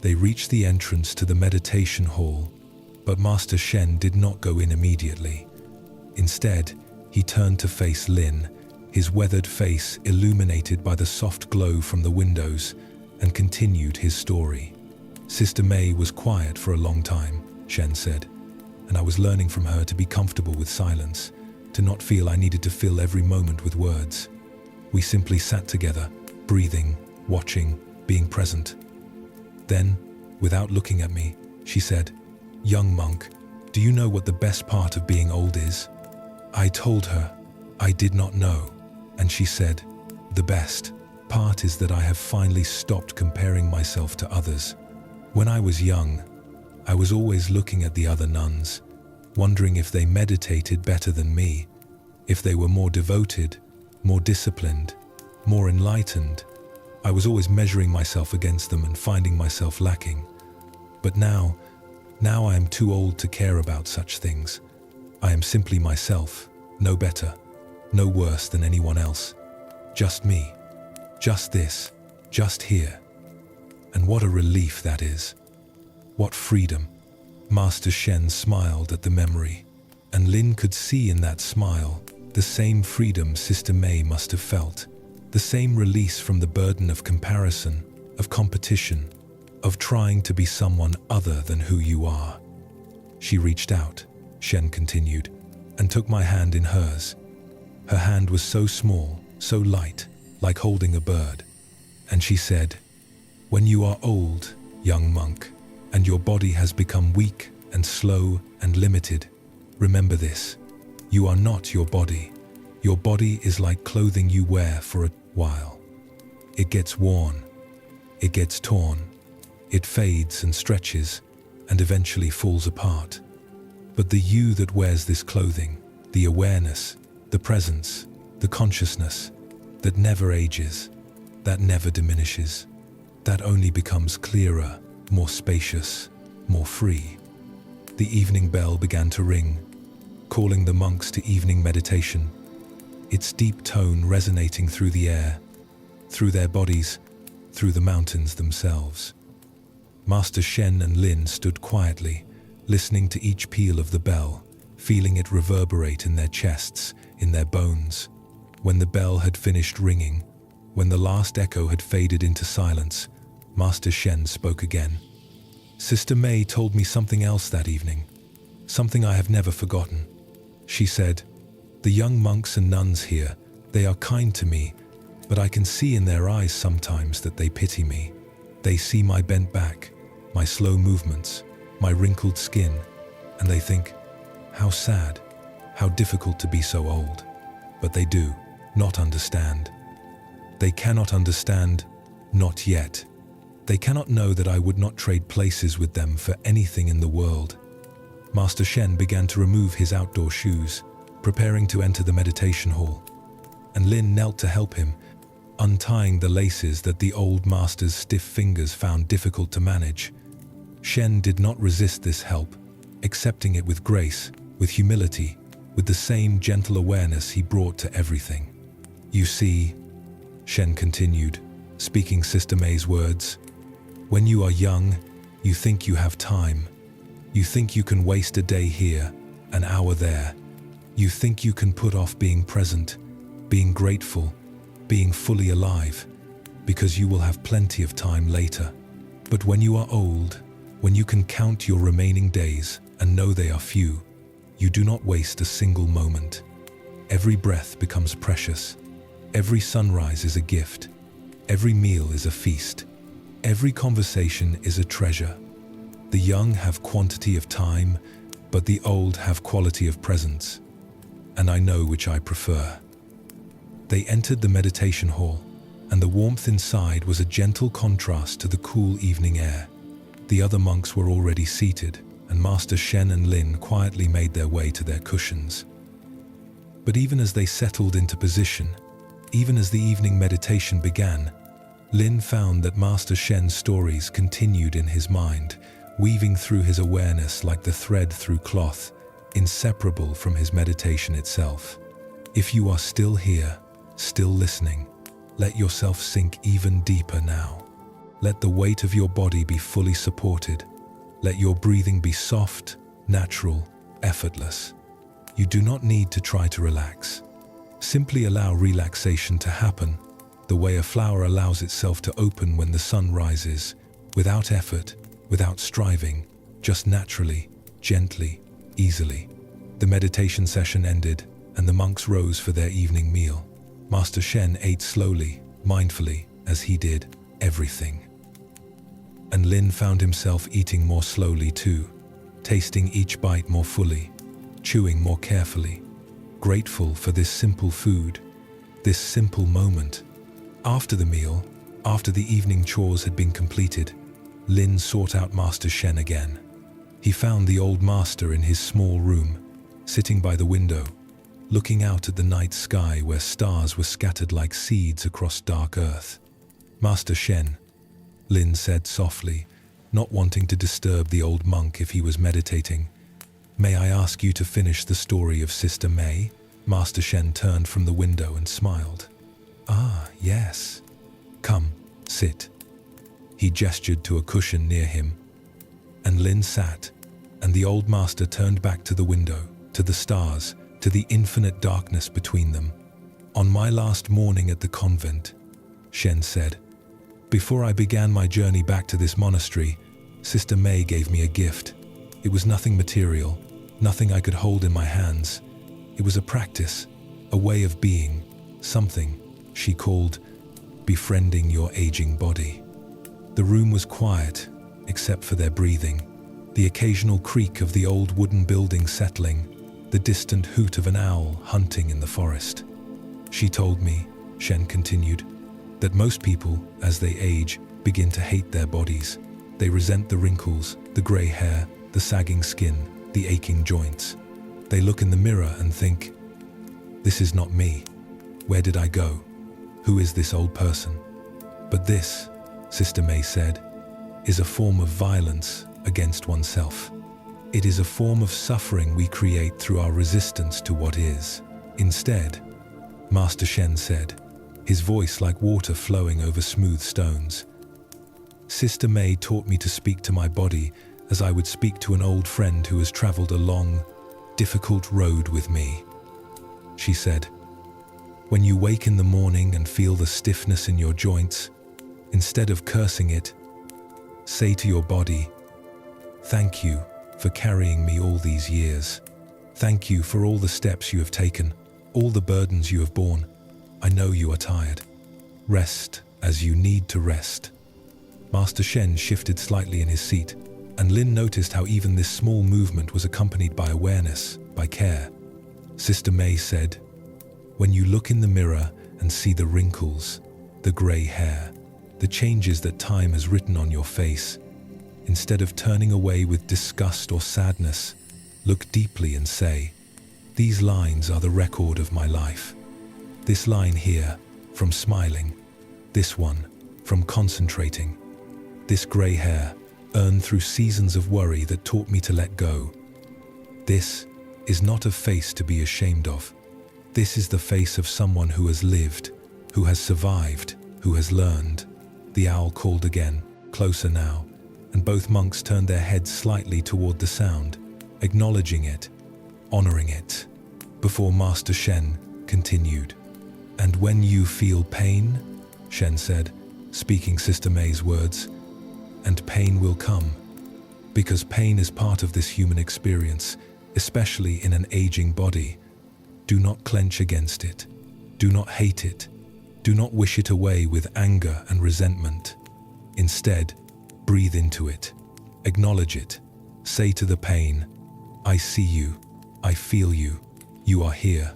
They reached the entrance to the meditation hall, but Master Shen did not go in immediately. Instead, he turned to face Lin, his weathered face illuminated by the soft glow from the windows, and continued his story. "Sister May was quiet for a long time," Shen said, "and I was learning from her to be comfortable with silence, to not feel I needed to fill every moment with words. We simply sat together, breathing, watching, being present. Then, without looking at me, she said, 'Young monk, do you know what the best part of being old is?' I told her I did not know, and she said, 'The best part is that I have finally stopped comparing myself to others. When I was young, I was always looking at the other nuns, wondering if they meditated better than me, if they were more devoted, more disciplined, more enlightened. I was always measuring myself against them and finding myself lacking. But now I am too old to care about such things. I am simply myself, no better, no worse than anyone else. Just me, just this, just here. And what a relief that is. What freedom." Master Shen smiled at the memory, and Lin could see in that smile the same freedom Sister May must have felt, the same release from the burden of comparison, of competition, of trying to be someone other than who you are. "She reached out," Shen continued, "and took my hand in hers. Her hand was so small, so light, like holding a bird. And she said, 'When you are old, young monk, and your body has become weak and slow and limited, remember this. You are not your body. Your body is like clothing you wear for a while. It gets worn, it gets torn, it fades and stretches, and eventually falls apart. But the you that wears this clothing, the awareness, the presence, the consciousness, that never ages, that never diminishes, that only becomes clearer, more spacious, more free.'" The evening bell began to ring, calling the monks to evening meditation, its deep tone resonating through the air, through their bodies, through the mountains themselves. Master Shen and Lin stood quietly, listening to each peal of the bell, feeling it reverberate in their chests, in their bones. When the bell had finished ringing, when the last echo had faded into silence, Master Shen spoke again. "Sister May told me something else that evening, something I have never forgotten. She said, 'The young monks and nuns here, they are kind to me, but I can see in their eyes sometimes that they pity me. They see my bent back, my slow movements, my wrinkled skin, and they think, how sad, how difficult to be so old. But they do not understand. They cannot understand, not yet. They cannot know that I would not trade places with them for anything in the world.'" Master Shen began to remove his outdoor shoes, preparing to enter the meditation hall, and Lin knelt to help him, untying the laces that the old master's stiff fingers found difficult to manage. Shen did not resist this help, accepting it with grace, with humility, with the same gentle awareness he brought to everything. "You see," Shen continued, speaking Sister May's words, "when you are young, you think you have time. You think you can waste a day here, an hour there. You think you can put off being present, being grateful, being fully alive, because you will have plenty of time later. But when you are old, when you can count your remaining days and know they are few, you do not waste a single moment. Every breath becomes precious. Every sunrise is a gift. Every meal is a feast. Every conversation is a treasure. The young have quantity of time, but the old have quality of presence. And I know which I prefer. They entered the meditation hall, and the warmth inside was a gentle contrast to the cool evening air. The other monks were already seated, and Master Shen and Lin quietly made their way to their cushions. But even as they settled into position, even as the evening meditation began, Lin found that Master Shen's stories continued in his mind, weaving through his awareness like the thread through cloth, inseparable from his meditation itself. If you are still here, still listening, let yourself sink even deeper now. Let the weight of your body be fully supported. Let your breathing be soft, natural, effortless. You do not need to try to relax. Simply allow relaxation to happen, the way a flower allows itself to open when the sun rises, without effort, without striving, just naturally, gently, easily. The meditation session ended, and the monks rose for their evening meal. Master Shen ate slowly, mindfully, as he did everything. And Lin found himself eating more slowly too, tasting each bite more fully, chewing more carefully, grateful for this simple food, this simple moment. After the meal, after the evening chores had been completed, Lin sought out Master Shen again. He found the old master in his small room, sitting by the window, looking out at the night sky where stars were scattered like seeds across dark earth. "Master Shen," Lin said softly, not wanting to disturb the old monk if he was meditating, "may I ask you to finish the story of Sister May?" Master Shen turned from the window and smiled. "Ah, yes. Come, sit." He gestured to a cushion near him, and Lin sat, and the old master turned back to the window, to the stars, to the infinite darkness between them. "On my last morning at the convent," Shen said, "before I began my journey back to this monastery, Sister May gave me a gift. It was nothing material, nothing I could hold in my hands. It was a practice, a way of being, something she called befriending your aging body." The room was quiet, except for their breathing, the occasional creak of the old wooden building settling, the distant hoot of an owl hunting in the forest. "She told me," Shen continued, "that most people, as they age, begin to hate their bodies. They resent the wrinkles, the grey hair, the sagging skin, the aching joints. They look in the mirror and think, 'This is not me. Where did I go? Who is this old person?' But this," Sister May said, "is a form of violence against oneself. It is a form of suffering we create through our resistance to what is. Instead," Master Shen said, his voice like water flowing over smooth stones, "Sister May taught me to speak to my body as I would speak to an old friend who has traveled a long, difficult road with me. She said, 'When you wake in the morning and feel the stiffness in your joints, instead of cursing it, say to your body, "Thank you for carrying me all these years. Thank you for all the steps you have taken, all the burdens you have borne. I know you are tired. Rest as you need to rest." Master Shen shifted slightly in his seat, and Lin noticed how even this small movement was accompanied by awareness, by care. Sister May said, "When you look in the mirror and see the wrinkles, the grey hair, the changes that time has written on your face, instead of turning away with disgust or sadness, look deeply and say, 'These lines are the record of my life. This line here, from smiling. This one, from concentrating. This grey hair, earned through seasons of worry that taught me to let go. This is not a face to be ashamed of. This is the face of someone who has lived, who has survived, who has learned." The owl called again, closer now, and both monks turned their heads slightly toward the sound, acknowledging it, honoring it. before Master Shen continued. "And when you feel pain," Shen said, speaking Sister May's words, "and pain will come, because pain is part of this human experience, especially in an aging body. Do not clench against it. Do not hate it. Do not wish it away with anger and resentment. Instead, breathe into it. Acknowledge it. Say to the pain, 'I see you. I feel you. You are here.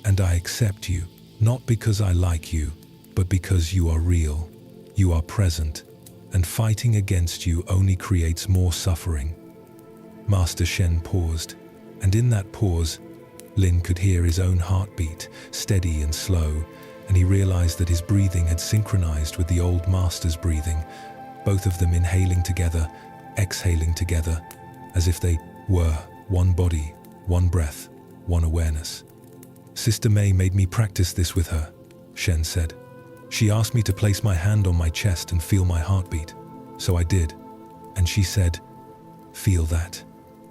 And I accept you, not because I like you, but because you are real. You are present. And fighting against you only creates more suffering.'" Master Shen paused, and in that pause, Lin could hear his own heartbeat, steady and slow, and he realized that his breathing had synchronized with the old master's breathing, both of them inhaling together, exhaling together, as if they were one body, one breath, one awareness. "Sister May made me practice this with her," Shen said. "She asked me to place my hand on my chest and feel my heartbeat, so I did. And she said, 'Feel that.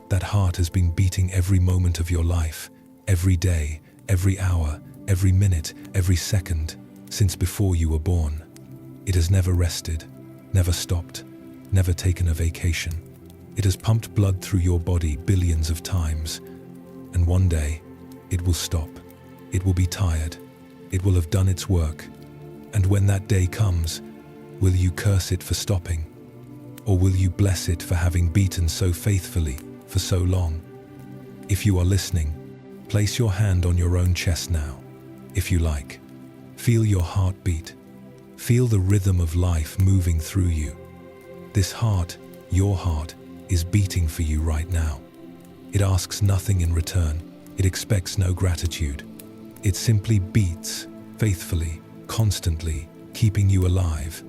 That heart has been beating every moment of your life, every day, every hour, every minute, every second, since before you were born. It has never rested, never stopped, never taken a vacation. It has pumped blood through your body billions of times. And one day, it will stop. It will be tired. It will have done its work. And when that day comes, will you curse it for stopping? Or will you bless it for having beaten so faithfully for so long? If you are listening, place your hand on your own chest now, if you like. Feel your heart beat. Feel the rhythm of life moving through you. This heart, your heart, is beating for you right now. It asks nothing in return. It expects no gratitude. It simply beats, faithfully, constantly, keeping you alive.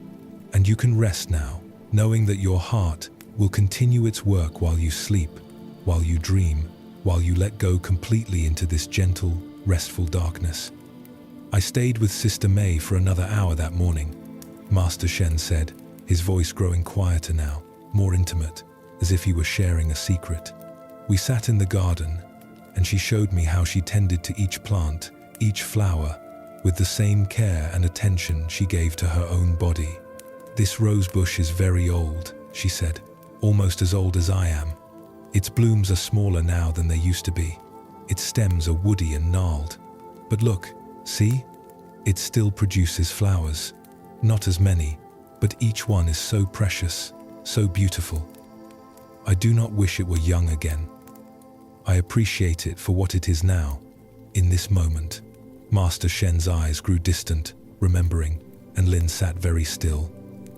And you can rest now, knowing that your heart will continue its work while you sleep, while you dream, while you let go completely into this gentle, restful darkness. "I stayed with Sister May for another hour that morning," Master Shen said, his voice growing quieter now, more intimate, as if he were sharing a secret. "We sat in the garden, and she showed me how she tended to each plant, each flower, with the same care and attention she gave to her own body. 'This rose bush is very old,' she said, 'almost as old as I am. Its blooms are smaller now than they used to be. Its stems are woody and gnarled. But look, see? It still produces flowers. Not as many, but each one is so precious, so beautiful. I do not wish it were young again. I appreciate it for what it is now, in this moment.'" Master Shen's eyes grew distant, remembering, and Lin sat very still,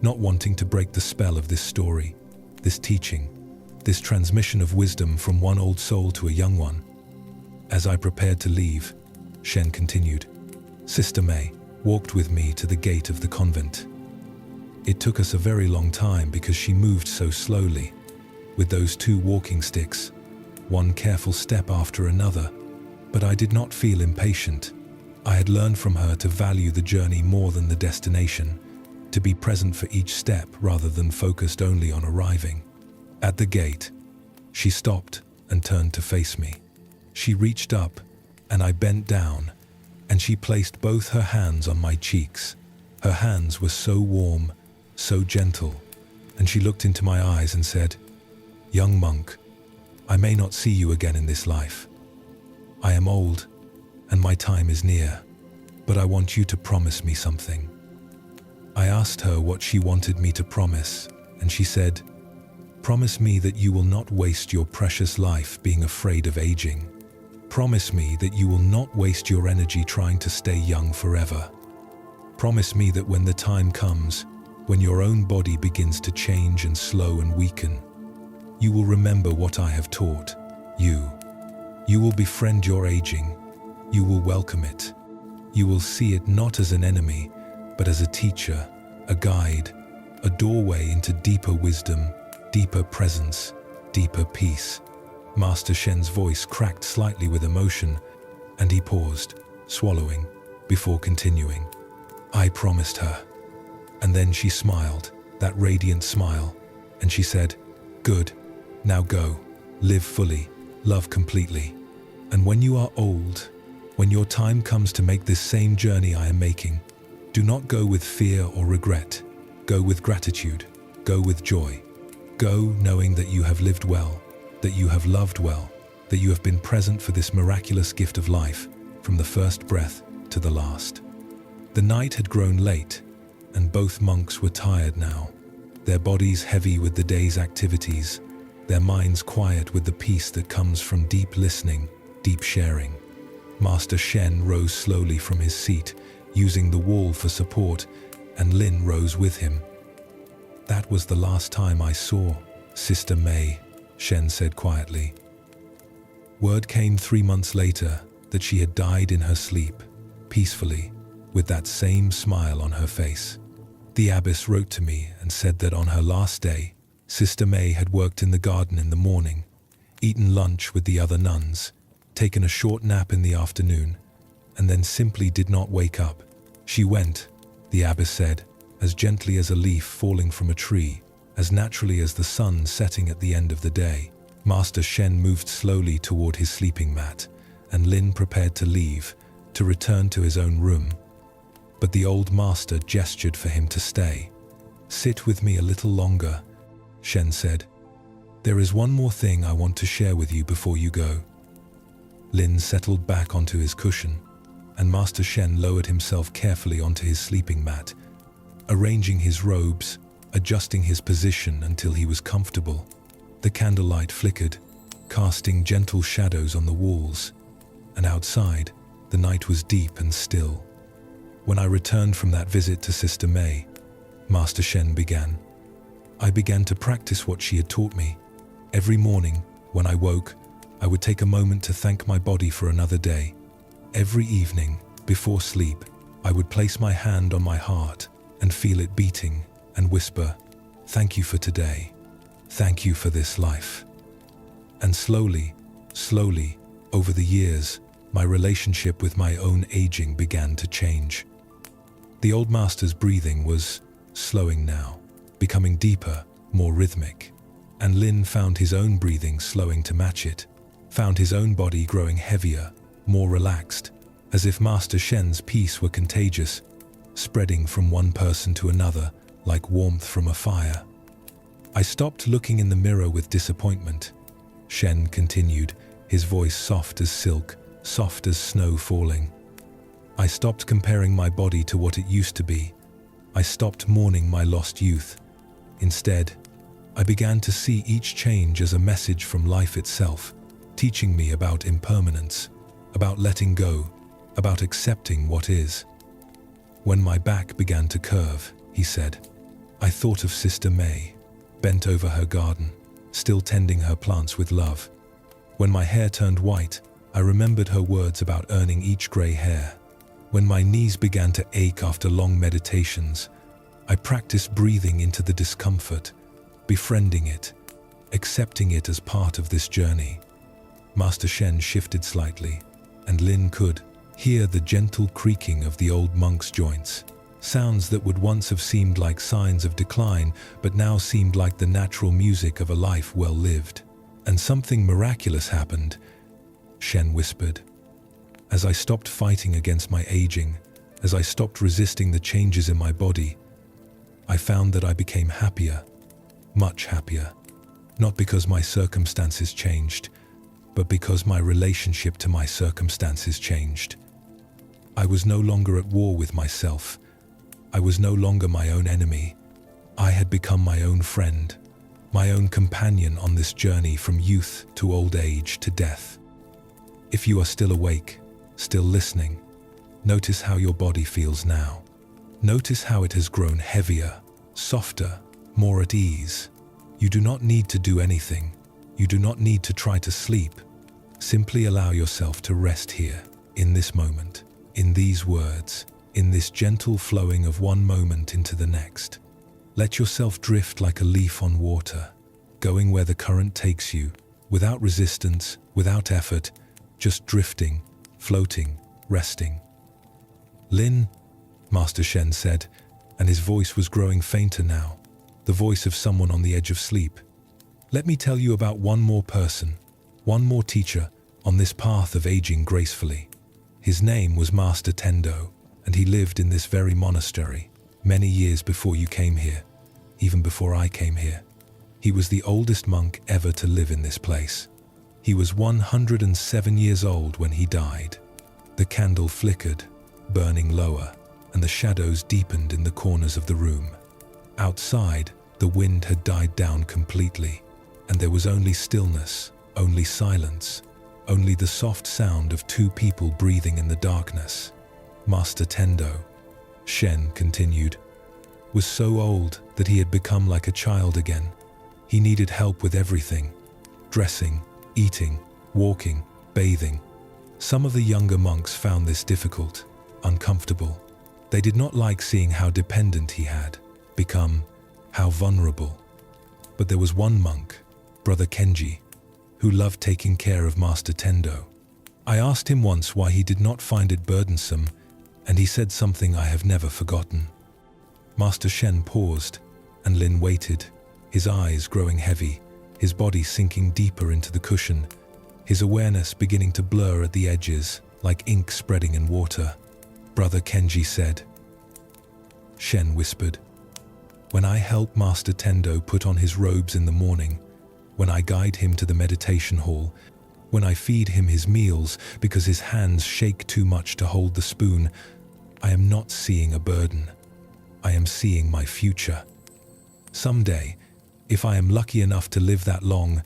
not wanting to break the spell of this story, this teaching, this transmission of wisdom from one old soul to a young one. "As I prepared to leave," Shen continued, "Sister May walked with me to the gate of the convent. It took us a very long time because she moved so slowly, with those 2 walking sticks, one careful step after another, but I did not feel impatient. I had learned from her to value the journey more than the destination, to be present for each step rather than focused only on arriving. At the gate, she stopped and turned to face me. She reached up, and I bent down, and she placed both her hands on my cheeks. Her hands were so warm, so gentle, and she looked into my eyes and said, 'Young monk, I may not see you again in this life. I am old, and my time is near, but I want you to promise me something.' I asked her what she wanted me to promise, and she said, 'Promise me that you will not waste your precious life being afraid of aging. Promise me that you will not waste your energy trying to stay young forever. Promise me that when the time comes, when your own body begins to change and slow and weaken, you will remember what I have taught you. You will befriend your aging. You will welcome it. You will see it not as an enemy, but as a teacher, a guide, a doorway into deeper wisdom, deeper presence, deeper peace.' Master Shen's voice cracked slightly with emotion, and he paused, swallowing, before continuing. I promised her. And then she smiled, that radiant smile, and she said, 'Good, now go, live fully, love completely.' And when you are old, when your time comes to make this same journey I am making, do not go with fear or regret. Go with gratitude. Go with joy. Go knowing that you have lived well, that you have loved well, that you have been present for this miraculous gift of life, from the first breath to the last. The night had grown late, and both monks were tired now, their bodies heavy with the day's activities, their minds quiet with the peace that comes from deep listening, deep sharing. Master Shen rose slowly from his seat, using the wall for support, and Lin rose with him. "That was the last time I saw Sister May," Shen said quietly. Word came 3 months later that she had died in her sleep, peacefully, with that same smile on her face. The abbess wrote to me and said that on her last day, Sister May had worked in the garden in the morning, eaten lunch with the other nuns, taken a short nap in the afternoon, and then simply did not wake up. She went, the abbess said, as gently as a leaf falling from a tree, as naturally as the sun setting at the end of the day. Master Shen moved slowly toward his sleeping mat, and Lin prepared to leave, to return to his own room. But the old master gestured for him to stay. "Sit with me a little longer," Shen said. "There is one more thing I want to share with you before you go." Lin settled back onto his cushion, and Master Shen lowered himself carefully onto his sleeping mat, arranging his robes, adjusting his position until he was comfortable. The candlelight flickered, casting gentle shadows on the walls, and outside, the night was deep and still. "When I returned from that visit to Sister May," Master Shen began, "I began to practice what she had taught me. Every morning, when I woke, I would take a moment to thank my body for another day. Every evening, before sleep, I would place my hand on my heart and feel it beating and whisper, 'Thank you for today. Thank you for this life.' And slowly, over the years, my relationship with my own aging began to change. The old master's breathing was slowing now, becoming deeper, more rhythmic. And Lin found his own breathing slowing to match it, found his own body growing heavier, more relaxed, as if Master Shen's peace were contagious, spreading from one person to another like warmth from a fire. I stopped looking in the mirror with disappointment," Shen continued, his voice soft as silk, soft as snow falling. "I stopped comparing my body to what it used to be. I stopped mourning my lost youth. Instead, I began to see each change as a message from life itself, teaching me about impermanence, about letting go, about accepting what is. When my back began to curve," he said, "I thought of Sister May, bent over her garden, still tending her plants with love. When my hair turned white, I remembered her words about earning each gray hair. When my knees began to ache after long meditations, I practiced breathing into the discomfort, befriending it, accepting it as part of this journey." Master Shen shifted slightly, and Lin could hear the gentle creaking of the old monk's joints, sounds that would once have seemed like signs of decline, but now seemed like the natural music of a life well lived. "And something miraculous happened," Shen whispered. "As I stopped fighting against my aging, as I stopped resisting the changes in my body, I found that I became happier, much happier. Not because my circumstances changed, but because my relationship to my circumstances changed. I was no longer at war with myself. I was no longer my own enemy. I had become my own friend, my own companion on this journey from youth to old age to death. If you are still awake, still listening, notice how your body feels now. Notice how it has grown heavier, softer, more at ease. You do not need to do anything. You do not need to try to sleep. Simply allow yourself to rest here, in this moment, in these words, in this gentle flowing of one moment into the next. Let yourself drift like a leaf on water, going where the current takes you, without resistance, without effort, just drifting, floating, resting." "Lin," Master Shen said, and his voice was growing fainter now, the voice of someone on the edge of sleep. "Let me tell you about one more person, one more teacher on this path of aging gracefully. His name was Master Tendo, and he lived in this very monastery many years before you came here, even before I came here. He was the oldest monk ever to live in this place. He was 107 years old when he died. The candle flickered, burning lower, and the shadows deepened in the corners of the room. Outside, the wind had died down completely, and there was only stillness, only silence, only the soft sound of two people breathing in the darkness. Master Tendo, Shen continued, was so old that he had become like a child again. He needed help with everything: dressing, eating, walking, bathing. Some of the younger monks found this difficult, uncomfortable. They did not like seeing how dependent he had become, how vulnerable. But there was one monk, Brother Kenji, who loved taking care of Master Tendo. I asked him once why he did not find it burdensome, and he said something I have never forgotten. Master Shen paused, and Lin waited, his eyes growing heavy, his body sinking deeper into the cushion, his awareness beginning to blur at the edges, like ink spreading in water. Brother Kenji said. Shen whispered, "When I help Master Tendo put on his robes in the morning, when I guide him to the meditation hall, when I feed him his meals because his hands shake too much to hold the spoon, I am not seeing a burden. I am seeing my future. Someday, if I am lucky enough to live that long,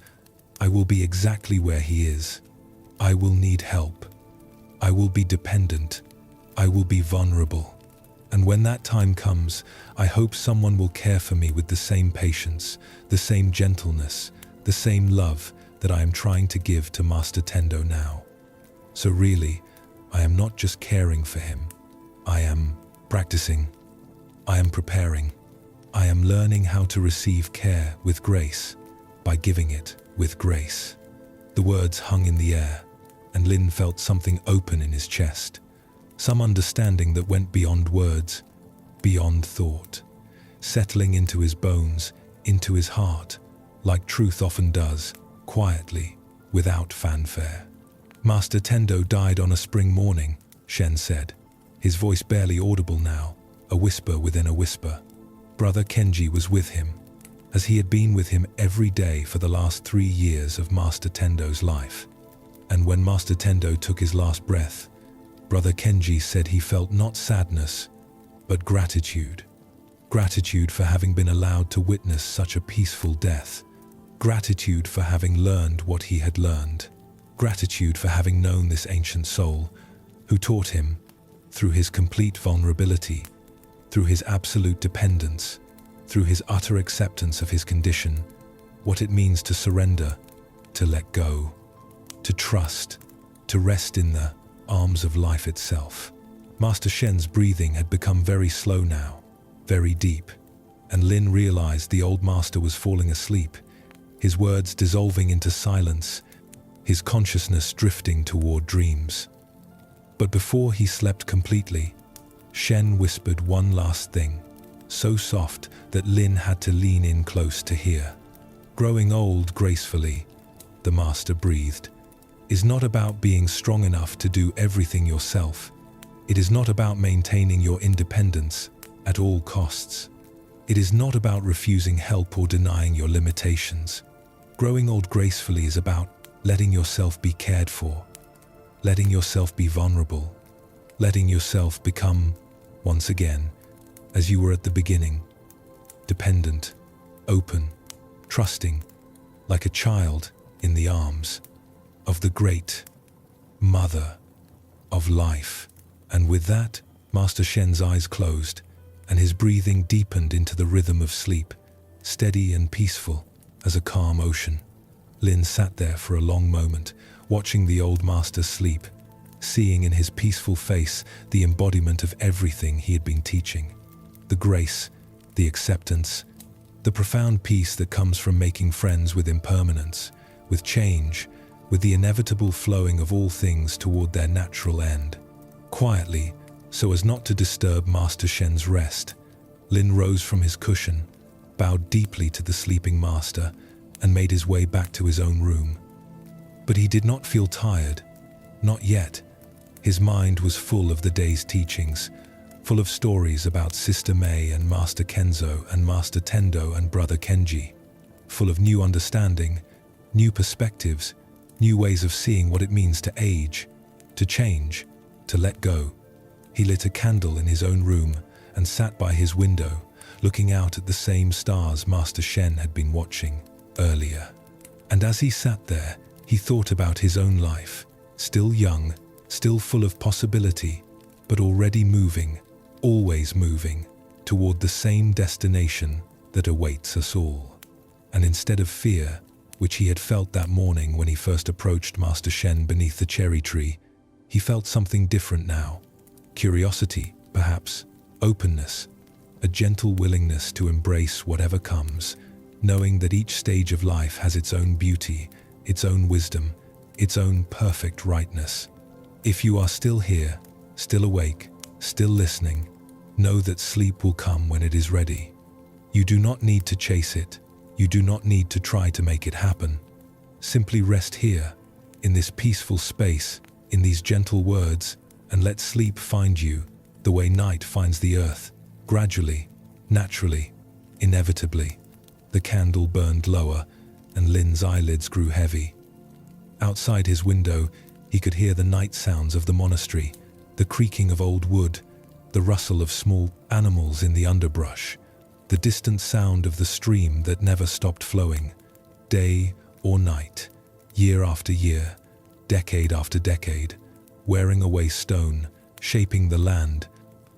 I will be exactly where he is. I will need help. I will be dependent. I will be vulnerable. And when that time comes, I hope someone will care for me with the same patience, the same gentleness, the same love that I am trying to give to Master Tendo now. So really, I am not just caring for him. I am practicing. I am preparing. I am learning how to receive care with grace by giving it with grace." The words hung in the air, and Lin felt something open in his chest, some understanding that went beyond words, beyond thought, settling into his bones, into his heart, like truth often does, quietly, without fanfare. "Master Tendo died on a spring morning," Shen said, his voice barely audible now, a whisper within a whisper. Brother Kenji was with him, as he had been with him every day for the last 3 years of Master Tendo's life. And when Master Tendo took his last breath, Brother Kenji said he felt not sadness, but gratitude. Gratitude for having been allowed to witness such a peaceful death. Gratitude for having learned what he had learned. Gratitude for having known this ancient soul, who taught him, through his complete vulnerability, through his absolute dependence, through his utter acceptance of his condition, what it means to surrender, to let go, to trust, to rest in the arms of life itself. Master Shen's breathing had become very slow now, very deep, and Lin realized the old master was falling asleep, his words dissolving into silence, his consciousness drifting toward dreams. But before he slept completely, Shen whispered one last thing, so soft that Lin had to lean in close to hear. "Growing old gracefully," the master breathed, "is not about being strong enough to do everything yourself. It is not about maintaining your independence at all costs. It is not about refusing help or denying your limitations. Growing old gracefully is about letting yourself be cared for, letting yourself be vulnerable, letting yourself become, once again, as you were at the beginning, dependent, open, trusting, like a child in the arms of the great Mother of Life." And with that, Master Shen's eyes closed, and his breathing deepened into the rhythm of sleep, steady and peaceful as a calm ocean. Lin sat there for a long moment, watching the old master sleep, seeing in his peaceful face the embodiment of everything he had been teaching. The grace, the acceptance, the profound peace that comes from making friends with impermanence, with change, with the inevitable flowing of all things toward their natural end. Quietly, so as not to disturb Master Shen's rest, Lin rose from his cushion, bowed deeply to the sleeping master, and made his way back to his own room. But he did not feel tired. Not yet. His mind was full of the day's teachings, full of stories about Sister May and Master Kenzo and Master Tendo and Brother Kenji, full of new understanding, new perspectives, new ways of seeing what it means to age, to change, to let go. He lit a candle in his own room and sat by his window, looking out at the same stars Master Shen had been watching earlier. And as he sat there, he thought about his own life, still young, still full of possibility, but already moving, always moving, toward the same destination that awaits us all. And instead of fear, which he had felt that morning when he first approached Master Shen beneath the cherry tree, he felt something different now. Curiosity, perhaps, openness, a gentle willingness to embrace whatever comes, knowing that each stage of life has its own beauty, its own wisdom, its own perfect rightness. If you are still here, still awake, still listening, know that sleep will come when it is ready. You do not need to chase it. You do not need to try to make it happen. Simply rest here, in this peaceful space, in these gentle words, and let sleep find you the way night finds the earth, gradually, naturally, inevitably. The candle burned lower, and Lin's eyelids grew heavy. Outside his window, he could hear the night sounds of the monastery, the creaking of old wood, the rustle of small animals in the underbrush, the distant sound of the stream that never stopped flowing, day or night, year after year, decade after decade, wearing away stone, shaping the land,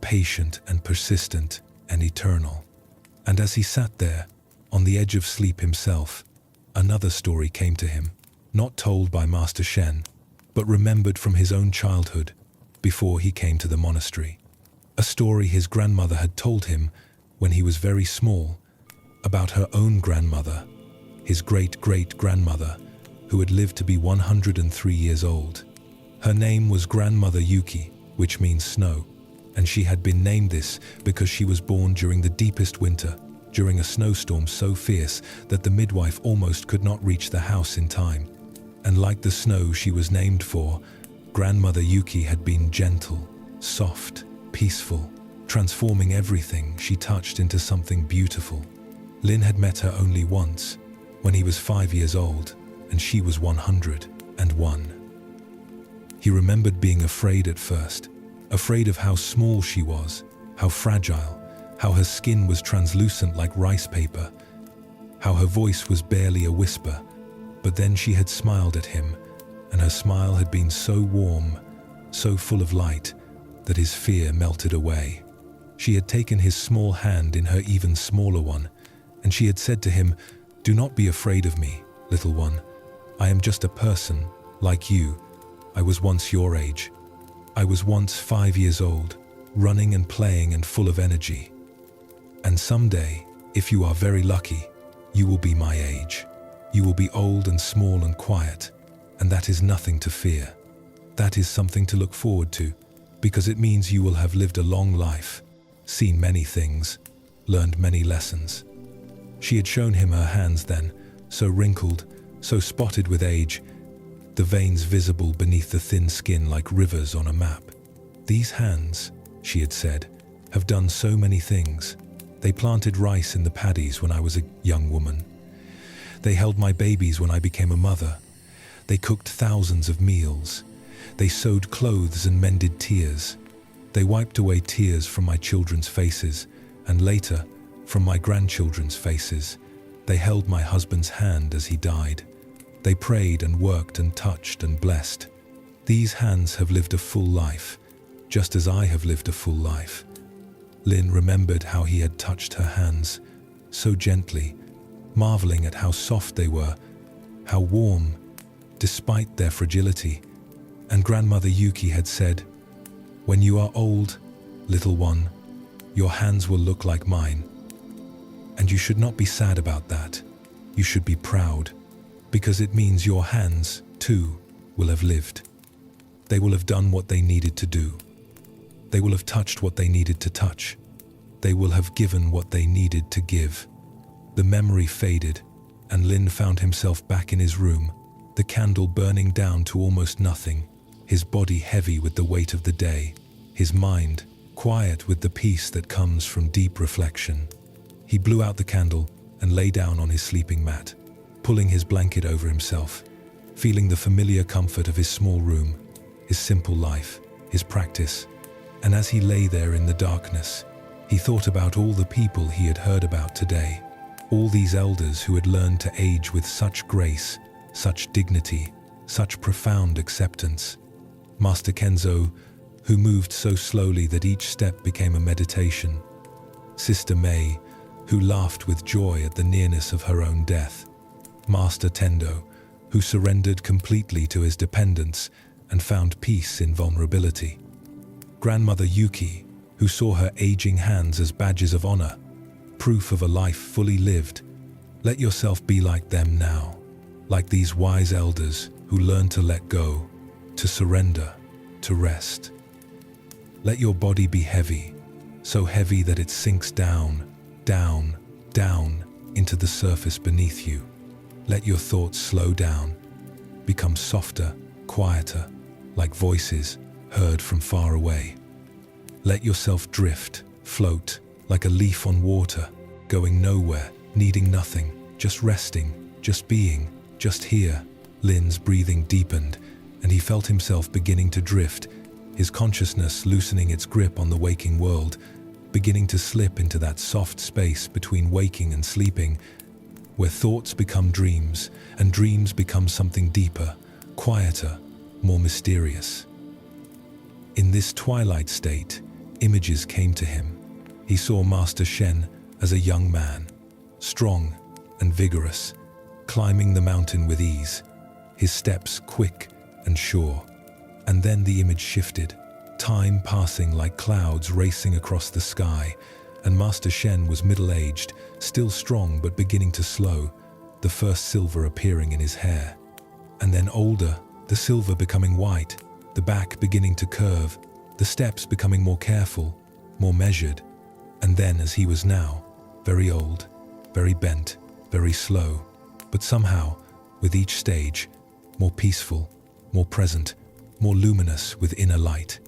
patient and persistent and eternal. And as he sat there, on the edge of sleep himself, another story came to him, not told by Master Shen, but remembered from his own childhood, before he came to the monastery. A story his grandmother had told him when he was very small, about her own grandmother, his great-great-grandmother, who had lived to be 103 years old. Her name was Grandmother Yuki, which means snow, and she had been named this because she was born during the deepest winter, during a snowstorm so fierce that the midwife almost could not reach the house in time. And like the snow she was named for, Grandmother Yuki had been gentle, soft, peaceful, transforming everything she touched into something beautiful. Lin had met her only once, when he was 5 years old, and she was 101. He remembered being afraid at first, afraid of how small she was, how fragile, how her skin was translucent like rice paper, how her voice was barely a whisper. But then she had smiled at him, and her smile had been so warm, so full of light, that his fear melted away. She had taken his small hand in her even smaller one, and she had said to him, "Do not be afraid of me, little one. I am just a person, like you. I was once your age. I was once 5 years old, running and playing and full of energy. And someday, if you are very lucky, you will be my age. You will be old and small and quiet, and that is nothing to fear. That is something to look forward to, because it means you will have lived a long life, seen many things, learned many lessons." She had shown him her hands then, so wrinkled, so spotted with age, the veins visible beneath the thin skin like rivers on a map. "These hands," she had said, "have done so many things. They planted rice in the paddies when I was a young woman. They held my babies when I became a mother. They cooked thousands of meals. They sewed clothes and mended tears. They wiped away tears from my children's faces, and later, from my grandchildren's faces. They held my husband's hand as he died. They prayed and worked and touched and blessed. These hands have lived a full life, just as I have lived a full life." Lin remembered how he had touched her hands, so gently, marveling at how soft they were, how warm, despite their fragility. And Grandmother Yuki had said, "When you are old, little one, your hands will look like mine. And you should not be sad about that. You should be proud, because it means your hands, too, will have lived. They will have done what they needed to do. They will have touched what they needed to touch. They will have given what they needed to give." The memory faded, and Lin found himself back in his room, the candle burning down to almost nothing, his body heavy with the weight of the day, his mind quiet with the peace that comes from deep reflection. He blew out the candle and lay down on his sleeping mat, pulling his blanket over himself, feeling the familiar comfort of his small room, his simple life, his practice. And as he lay there in the darkness, he thought about all the people he had heard about today, all these elders who had learned to age with such grace, such dignity, such profound acceptance. Master Kenzo, who moved so slowly that each step became a meditation. Sister May, who laughed with joy at the nearness of her own death. Master Tendo, who surrendered completely to his dependence and found peace in vulnerability. Grandmother Yuki, who saw her aging hands as badges of honor, proof of a life fully lived. Let yourself be like them now, like these wise elders who learn to let go, to surrender, to rest. Let your body be heavy, so heavy that it sinks down, down, down into the surface beneath you. Let your thoughts slow down, become softer, quieter, like voices heard from far away. Let yourself drift, float, like a leaf on water, going nowhere, needing nothing, just resting, just being, just here. Lin's breathing deepened, and he felt himself beginning to drift, his consciousness loosening its grip on the waking world, beginning to slip into that soft space between waking and sleeping, where thoughts become dreams, and dreams become something deeper, quieter, more mysterious. In this twilight state, images came to him. He saw Master Shen as a young man, strong and vigorous, climbing the mountain with ease, his steps quick and sure. And then the image shifted, time passing like clouds racing across the sky, and Master Shen was middle-aged, still strong but beginning to slow, the first silver appearing in his hair. And then older, the silver becoming white, the back beginning to curve, the steps becoming more careful, more measured. And then, as he was now, very old, very bent, very slow, but somehow, with each stage, more peaceful, more present, more luminous with inner light.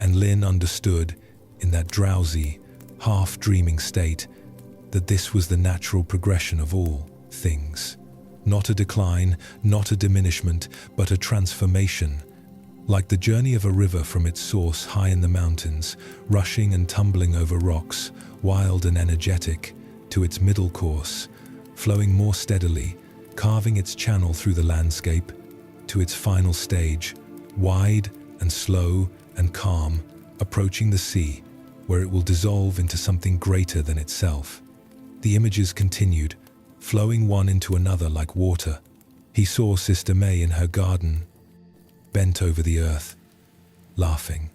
And Lin understood, in that drowsy, half-dreaming state, that this was the natural progression of all things. Not a decline, not a diminishment, but a transformation. Like the journey of a river from its source high in the mountains, rushing and tumbling over rocks, wild and energetic, to its middle course, flowing more steadily, carving its channel through the landscape, to its final stage, wide and slow and calm, approaching the sea, where it will dissolve into something greater than itself. The images continued, flowing one into another like water. He saw Sister May in her garden, bent over the earth, laughing.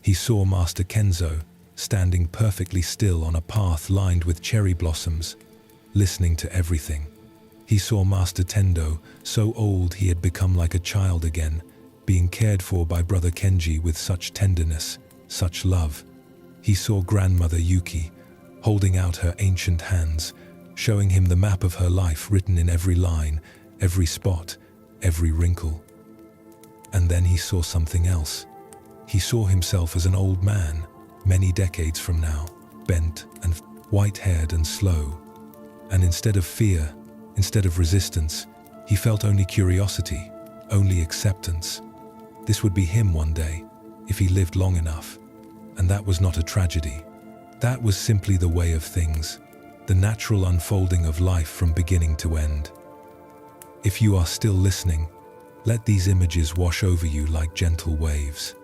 He saw Master Kenzo standing perfectly still on a path lined with cherry blossoms, listening to everything. He saw Master Tendo, so old he had become like a child again, being cared for by Brother Kenji with such tenderness, such love. He saw Grandmother Yuki, holding out her ancient hands, showing him the map of her life written in every line, every spot, every wrinkle. And then he saw something else. He saw himself as an old man, many decades from now, bent and white-haired and slow. And instead of fear, instead of resistance, he felt only curiosity, only acceptance. This would be him one day, if he lived long enough. And that was not a tragedy. That was simply the way of things, the natural unfolding of life from beginning to end. If you are still listening, let these images wash over you like gentle waves.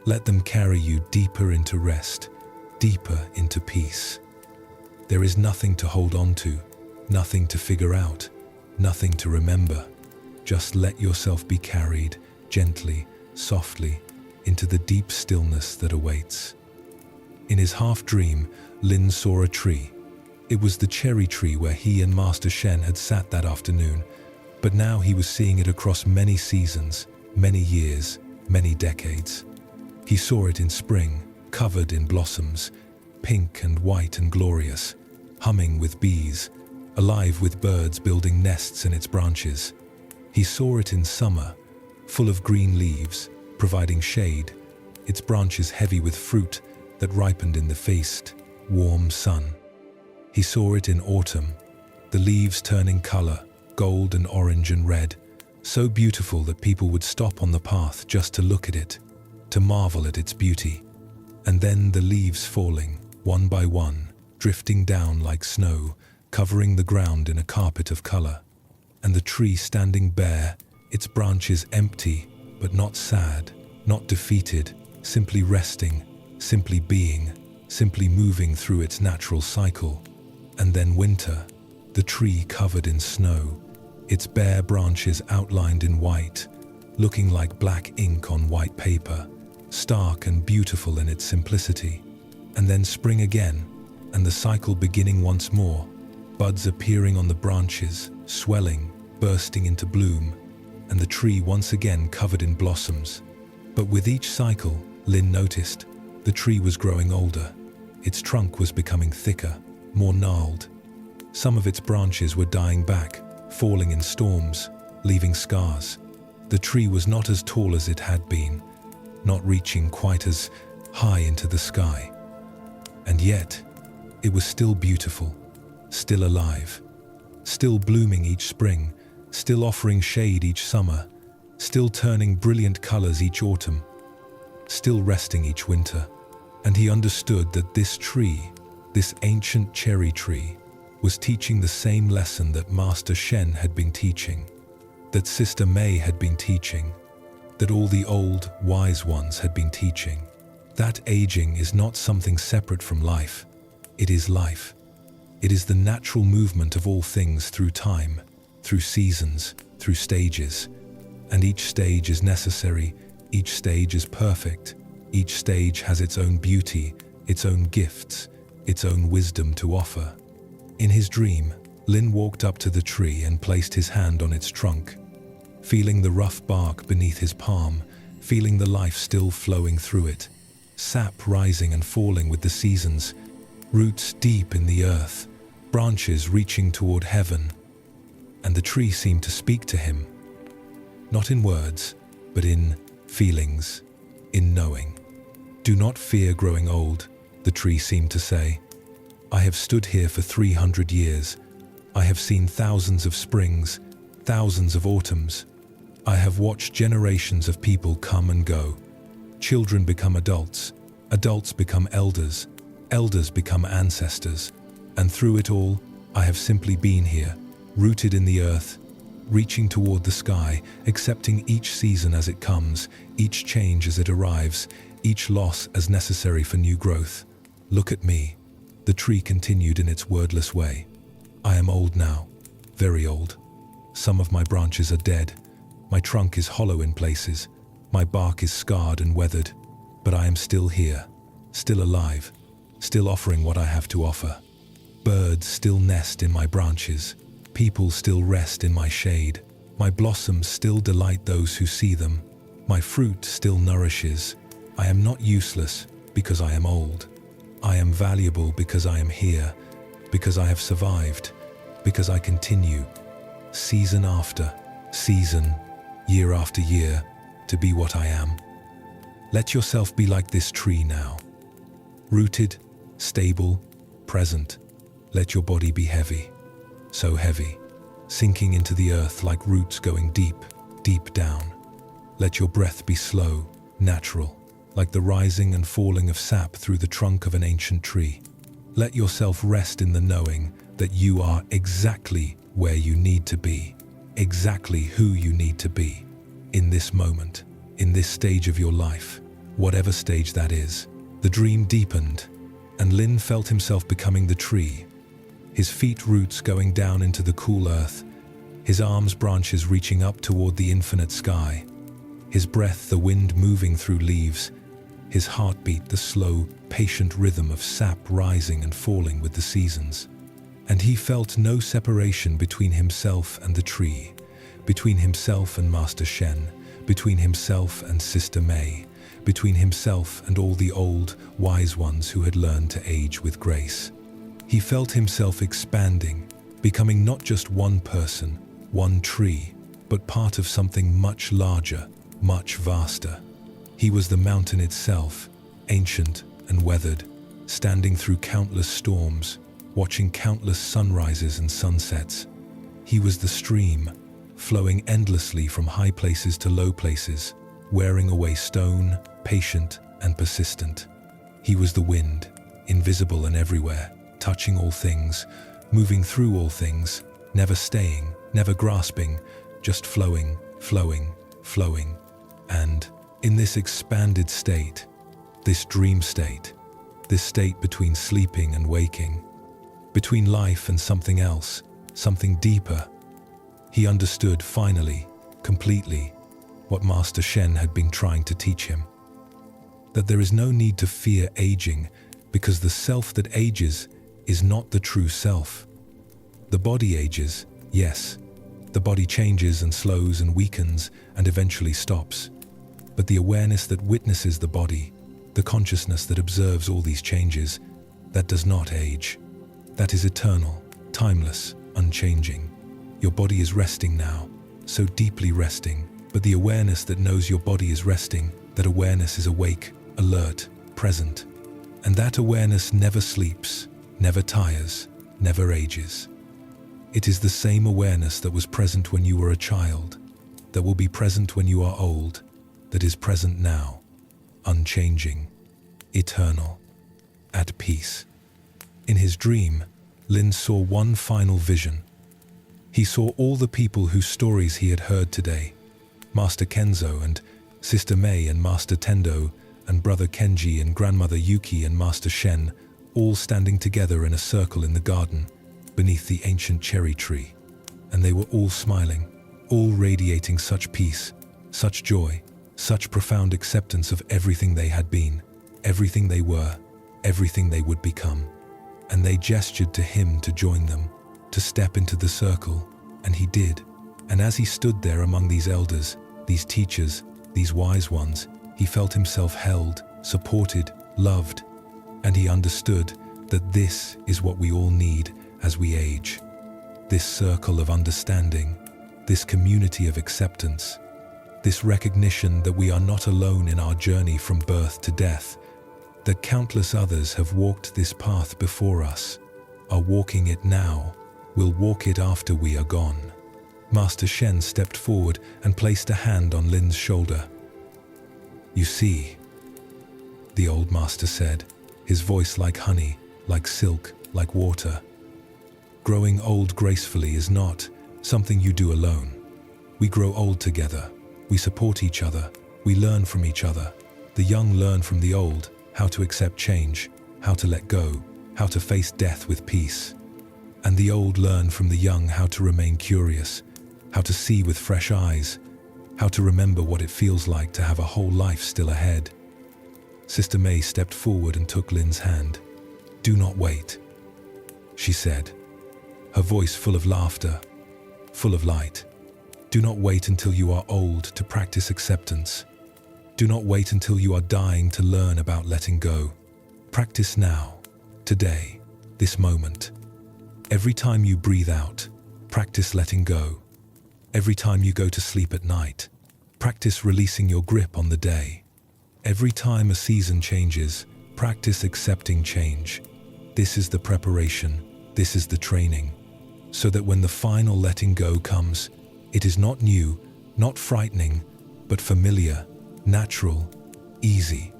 Let them carry you deeper into rest, deeper into peace. There is nothing to hold on to, nothing to figure out, nothing to remember. Just let yourself be carried, gently, softly, into the deep stillness that awaits. In his half-dream, Lin saw a tree. It was the cherry tree where he and Master Shen had sat that afternoon, but now he was seeing it across many seasons, many years, many decades. He saw it in spring, covered in blossoms, pink and white and glorious, humming with bees, alive with birds building nests in its branches. He saw it in summer, full of green leaves, providing shade, its branches heavy with fruit that ripened in the feast, warm sun. He saw it in autumn, the leaves turning color, gold and orange and red, so beautiful that people would stop on the path just to look at it, to marvel at its beauty. And then the leaves falling, one by one, drifting down like snow, covering the ground in a carpet of color. And the tree standing bare, its branches empty, but not sad, not defeated, simply resting, simply being, simply moving through its natural cycle. And then winter, the tree covered in snow, its bare branches outlined in white, looking like black ink on white paper, stark and beautiful in its simplicity. And then spring again, and the cycle beginning once more, buds appearing on the branches, swelling, bursting into bloom, and the tree once again covered in blossoms. But with each cycle, Lin noticed, the tree was growing older. Its trunk was becoming thicker, more gnarled. Some of its branches were dying back, falling in storms, leaving scars. The tree was not as tall as it had been, not reaching quite as high into the sky. And yet, it was still beautiful, still alive, still blooming each spring, still offering shade each summer, still turning brilliant colors each autumn, still resting each winter. And he understood that this tree, this ancient cherry tree, was teaching the same lesson that Master Shen had been teaching, that Sister Mei had been teaching, that all the old, wise ones had been teaching. That aging is not something separate from life. It is life. It is the natural movement of all things through time, through seasons, through stages. And each stage is necessary, each stage is perfect, each stage has its own beauty, its own gifts, its own wisdom to offer. In his dream, Lin walked up to the tree and placed his hand on its trunk, feeling the rough bark beneath his palm, feeling the life still flowing through it, sap rising and falling with the seasons, roots deep in the earth, branches reaching toward heaven. And the tree seemed to speak to him, not in words, but in feelings, in knowing. "Do not fear growing old," the tree seemed to say. "I have stood here for 300 years. I have seen thousands of springs, thousands of autumns. I have watched generations of people come and go. Children become adults, adults become elders, elders become ancestors. And through it all, I have simply been here, rooted in the earth, reaching toward the sky, accepting each season as it comes, each change as it arrives, each loss as necessary for new growth. Look at me," the tree continued in its wordless way. "I am old now, very old. Some of my branches are dead. My trunk is hollow in places. My bark is scarred and weathered. But I am still here, still alive, still offering what I have to offer. Birds still nest in my branches. People still rest in my shade. My blossoms still delight those who see them. My fruit still nourishes. I am not useless because I am old. I am valuable because I am here, because I have survived, because I continue, season after season, year after year, to be what I am. Let yourself be like this tree now. Rooted, stable, present. Let your body be heavy, so heavy, sinking into the earth like roots going deep, deep down. Let your breath be slow, natural, like the rising and falling of sap through the trunk of an ancient tree. Let yourself rest in the knowing that you are exactly where you need to be, exactly who you need to be, in this moment, in this stage of your life, whatever stage that is. The dream deepened, and Lin felt himself becoming the tree, his feet roots going down into the cool earth, his arms branches reaching up toward the infinite sky, his breath the wind moving through leaves, his heartbeat the slow, patient rhythm of sap rising and falling with the seasons. And he felt no separation between himself and the tree, between himself and Master Shen, between himself and Sister Mei, between himself and all the old, wise ones who had learned to age with grace. He felt himself expanding, becoming not just one person, one tree, but part of something much larger, much vaster. He was the mountain itself, ancient and weathered, standing through countless storms, watching countless sunrises and sunsets. He was the stream, flowing endlessly from high places to low places, wearing away stone, patient and persistent. He was the wind, invisible and everywhere, touching all things, moving through all things, never staying, never grasping, just flowing, flowing, flowing. And in this expanded state, this dream state, this state between sleeping and waking, between life and something else, something deeper, he understood finally, completely, what Master Shen had been trying to teach him. That there is no need to fear aging, because the self that ages is not the true self. The body ages, yes. The body changes and slows and weakens and eventually stops. But the awareness that witnesses the body, the consciousness that observes all these changes, that does not age. That is eternal, timeless, unchanging. Your body is resting now, so deeply resting, but the awareness that knows your body is resting, that awareness is awake, alert, present. And that awareness never sleeps, never tires, never ages. It is the same awareness that was present when you were a child, that will be present when you are old, that is present now, unchanging, eternal, at peace. In his dream, Lin saw one final vision. He saw all the people whose stories he had heard today, Master Kenzo and Sister Mei and Master Tendo and Brother Kenji and Grandmother Yuki and Master Shen, all standing together in a circle in the garden, beneath the ancient cherry tree. And they were all smiling, all radiating such peace, such joy, such profound acceptance of everything they had been, everything they were, everything they would become. And they gestured to him to join them, to step into the circle, and he did. And as he stood there among these elders, these teachers, these wise ones, he felt himself held, supported, loved, and he understood that this is what we all need as we age. This circle of understanding, this community of acceptance, this recognition that we are not alone in our journey from birth to death, that countless others have walked this path before us, are walking it now, will walk it after we are gone. Master Shen stepped forward and placed a hand on Lin's shoulder. "You see," the old master said, his voice like honey, like silk, like water. "Growing old gracefully is not something you do alone. We grow old together. We support each other. We learn from each other. The young learn from the old how to accept change, how to let go, how to face death with peace. And the old learn from the young how to remain curious, how to see with fresh eyes, how to remember what it feels like to have a whole life still ahead." Sister Mei stepped forward and took Lin's hand. "Do not wait," she said, her voice full of laughter, full of light. "Do not wait until you are old to practice acceptance. Do not wait until you are dying to learn about letting go. Practice now, today, this moment. Every time you breathe out, practice letting go. Every time you go to sleep at night, practice releasing your grip on the day. Every time a season changes, practice accepting change. This is the preparation, this is the training, so that when the final letting go comes, it is not new, not frightening, but familiar, natural, easy."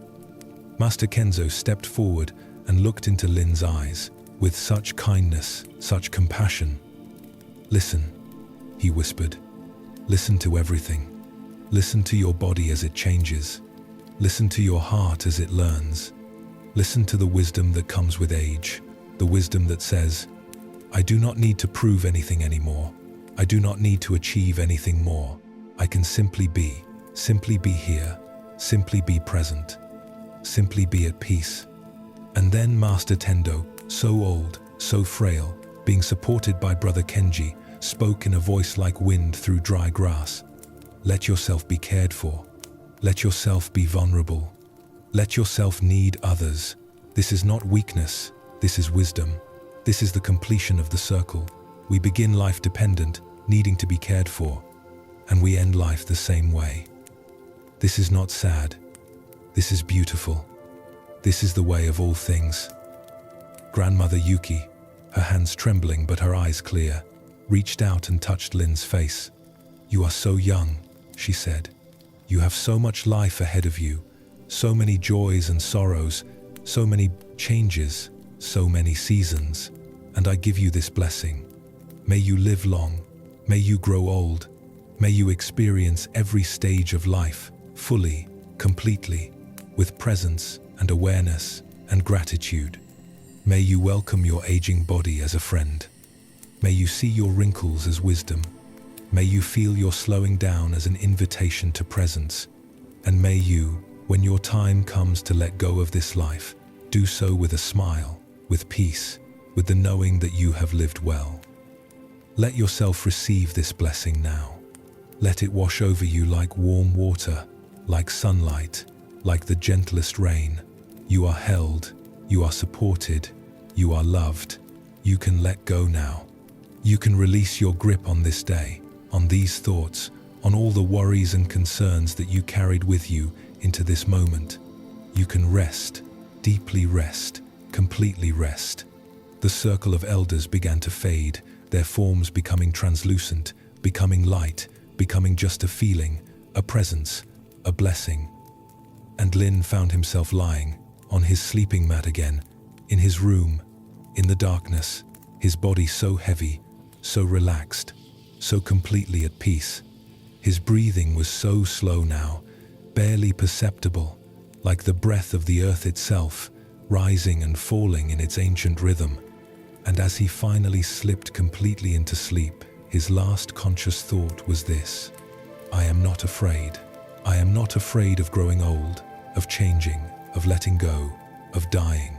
Master Kenzo stepped forward and looked into Lin's eyes with such kindness, such compassion. "Listen," he whispered. "Listen to everything. Listen to your body as it changes. Listen to your heart as it learns. Listen to the wisdom that comes with age, the wisdom that says, 'I do not need to prove anything anymore. I do not need to achieve anything more. I can simply be here, simply be present, simply be at peace.'" And then Master Tendo, so old, so frail, being supported by Brother Kenji, spoke in a voice like wind through dry grass. "Let yourself be cared for. Let yourself be vulnerable. Let yourself need others. This is not weakness, this is wisdom. This is the completion of the circle. We begin life dependent, needing to be cared for. and we end life the same way. This is not sad. This is beautiful. This is the way of all things. Grandmother Yuki, her hands trembling but her eyes clear, reached out and touched Lin's face. "You are so young," she said. "You have so much life ahead of you, so many joys and sorrows, so many changes, so many seasons, and I give you this blessing. May you live long, may you grow old, may you experience every stage of life, fully, completely, with presence and awareness and gratitude. May you welcome your aging body as a friend. May you see your wrinkles as wisdom. May you feel your slowing down as an invitation to presence. And may you, when your time comes to let go of this life, do so with a smile, with peace, with the knowing that you have lived well. Let yourself receive this blessing now. Let it wash over you like warm water, like sunlight, like the gentlest rain. You are held, you are supported, you are loved. You can let go now. You can release your grip on this day, on these thoughts, on all the worries and concerns that you carried with you into this moment. You can rest, deeply rest, completely rest. The circle of elders began to fade, their forms becoming translucent, becoming light, becoming just a feeling, a presence, a blessing. And Lin found himself lying on his sleeping mat again, in his room, in the darkness, his body so heavy, so relaxed, so completely at peace. His breathing was so slow now, barely perceptible, like the breath of the earth itself, rising and falling in its ancient rhythm. And as he finally slipped completely into sleep, his last conscious thought was this: I am not afraid. I am not afraid of growing old, of changing, of letting go, of dying.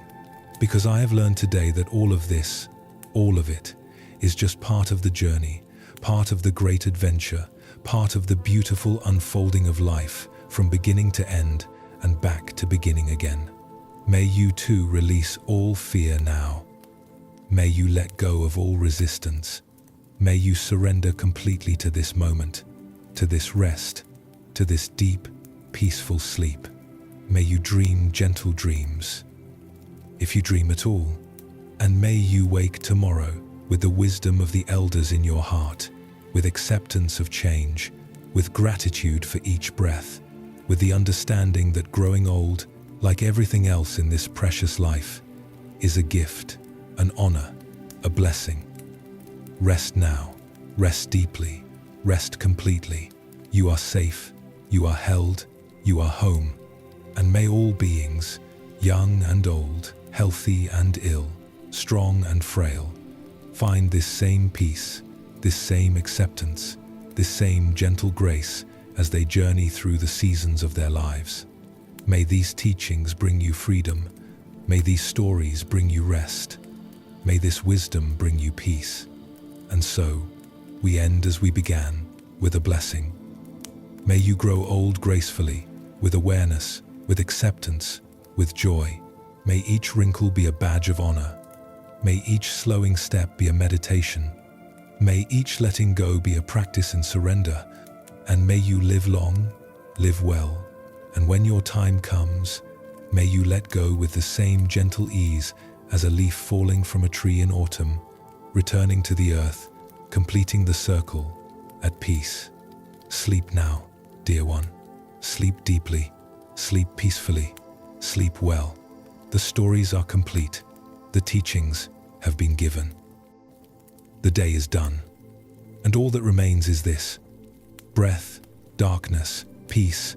Because I have learned today that all of this, all of it, is just part of the journey, part of the great adventure, part of the beautiful unfolding of life, from beginning to end and back to beginning again. May you too release all fear now. May you let go of all resistance. May you surrender completely to this moment, to this rest, to this deep, peaceful sleep. May you dream gentle dreams, if you dream at all, and may you wake tomorrow with the wisdom of the elders in your heart, with acceptance of change, with gratitude for each breath, with the understanding that growing old, like everything else in this precious life, is a gift, an honor, a blessing. Rest now, rest deeply, rest completely. You are safe, you are held, you are home. And may all beings, young and old, healthy and ill, strong and frail, find this same peace, this same acceptance, this same gentle grace as they journey through the seasons of their lives. May these teachings bring you freedom. May these stories bring you rest. May this wisdom bring you peace. And so, we end as we began, with a blessing. May you grow old gracefully, with awareness, with acceptance, with joy. May each wrinkle be a badge of honor. May each slowing step be a meditation. May each letting go be a practice in surrender. And may you live long, live well, and when your time comes, may you let go with the same gentle ease as a leaf falling from a tree in autumn, returning to the earth, completing the circle, at peace. Sleep now, dear one. Sleep deeply, sleep peacefully, sleep well. The stories are complete. The teachings have been given. The day is done, and all that remains is this: breath, darkness, peace,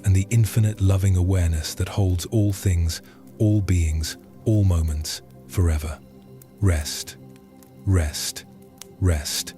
and the infinite loving awareness that holds all things, all beings, all moments, forever. Rest, rest, rest.